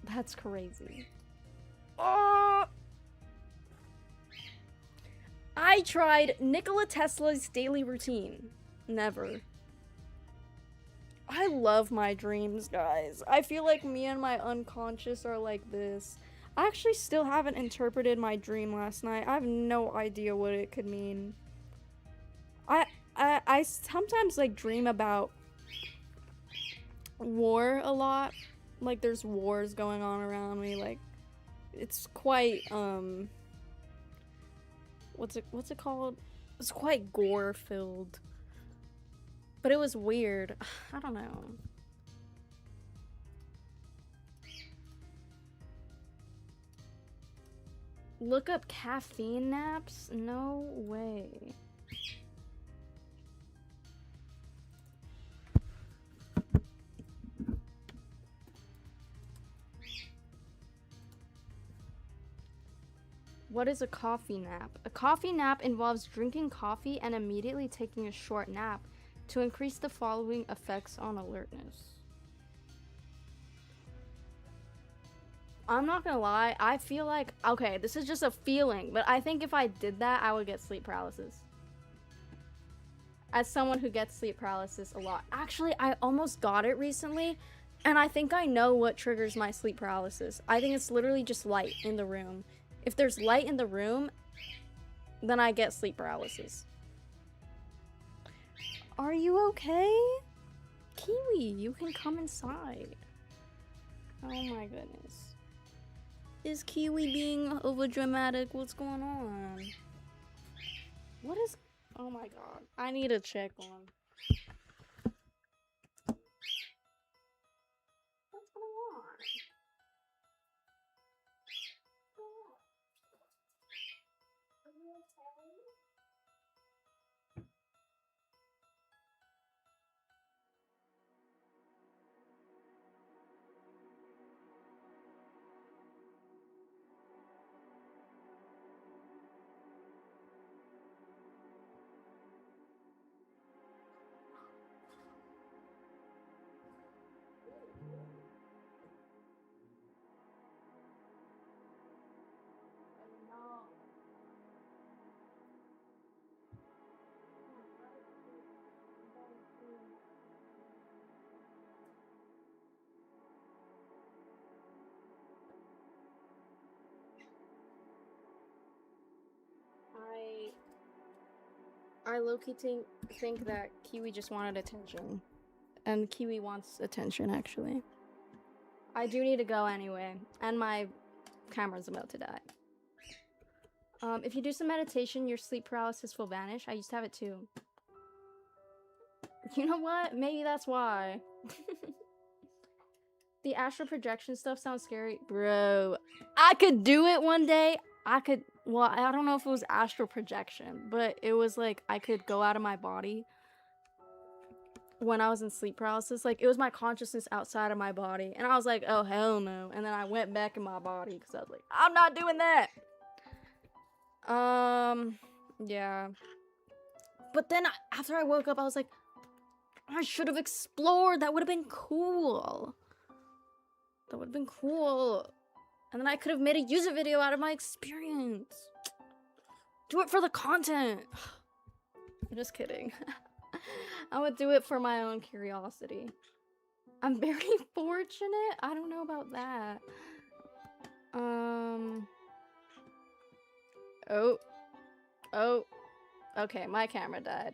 That's crazy. Oh! I tried Nikola Tesla's daily routine. Never. I love my dreams, guys. I feel like me and my unconscious are like this. I actually still haven't interpreted my dream last night. I have no idea what it could mean. I sometimes like dream about war a lot. Like there's wars going on around me. Like it's quite what's it called? It's quite gore filled. But it was weird. I don't know. Look up caffeine naps? No way. What is a coffee nap? A coffee nap involves drinking coffee and immediately taking a short nap to increase the following effects on alertness. I'm not gonna lie, I feel like, okay, this is just a feeling, but I think if I did that, I would get sleep paralysis. As someone who gets sleep paralysis a lot. Actually, I almost got it recently, and I think I know what triggers my sleep paralysis. I think it's literally just light in the room. If there's light in the room, then I get sleep paralysis. Are you okay? Kiwi, you can come inside. Oh my goodness. Is Kiwi being overdramatic? What's going on? What is... oh my god. I need to check on... what's going on? Are you okay? I low-key think that Kiwi just wanted attention. And Kiwi wants attention, actually. I do need to go anyway. And my camera's about to die. If you do some meditation, your sleep paralysis will vanish. I used to have it too. You know what? Maybe that's why. The astral projection stuff sounds scary. Bro, I could do it one day. Well, I don't know if it was astral projection, but it was like I could go out of my body when I was in sleep paralysis. Like, it was my consciousness outside of my body. And I was like, oh, hell no. And then I went back in my body because I was like, I'm not doing that. Yeah. But then after I woke up, I was like, I should have explored. That would have been cool. That would have been cool. And then I could have made a user video out of my experience. Do it for the content. I'm just kidding. I would do it for my own curiosity. I'm very fortunate. I don't know about that. Oh. Okay, my camera died.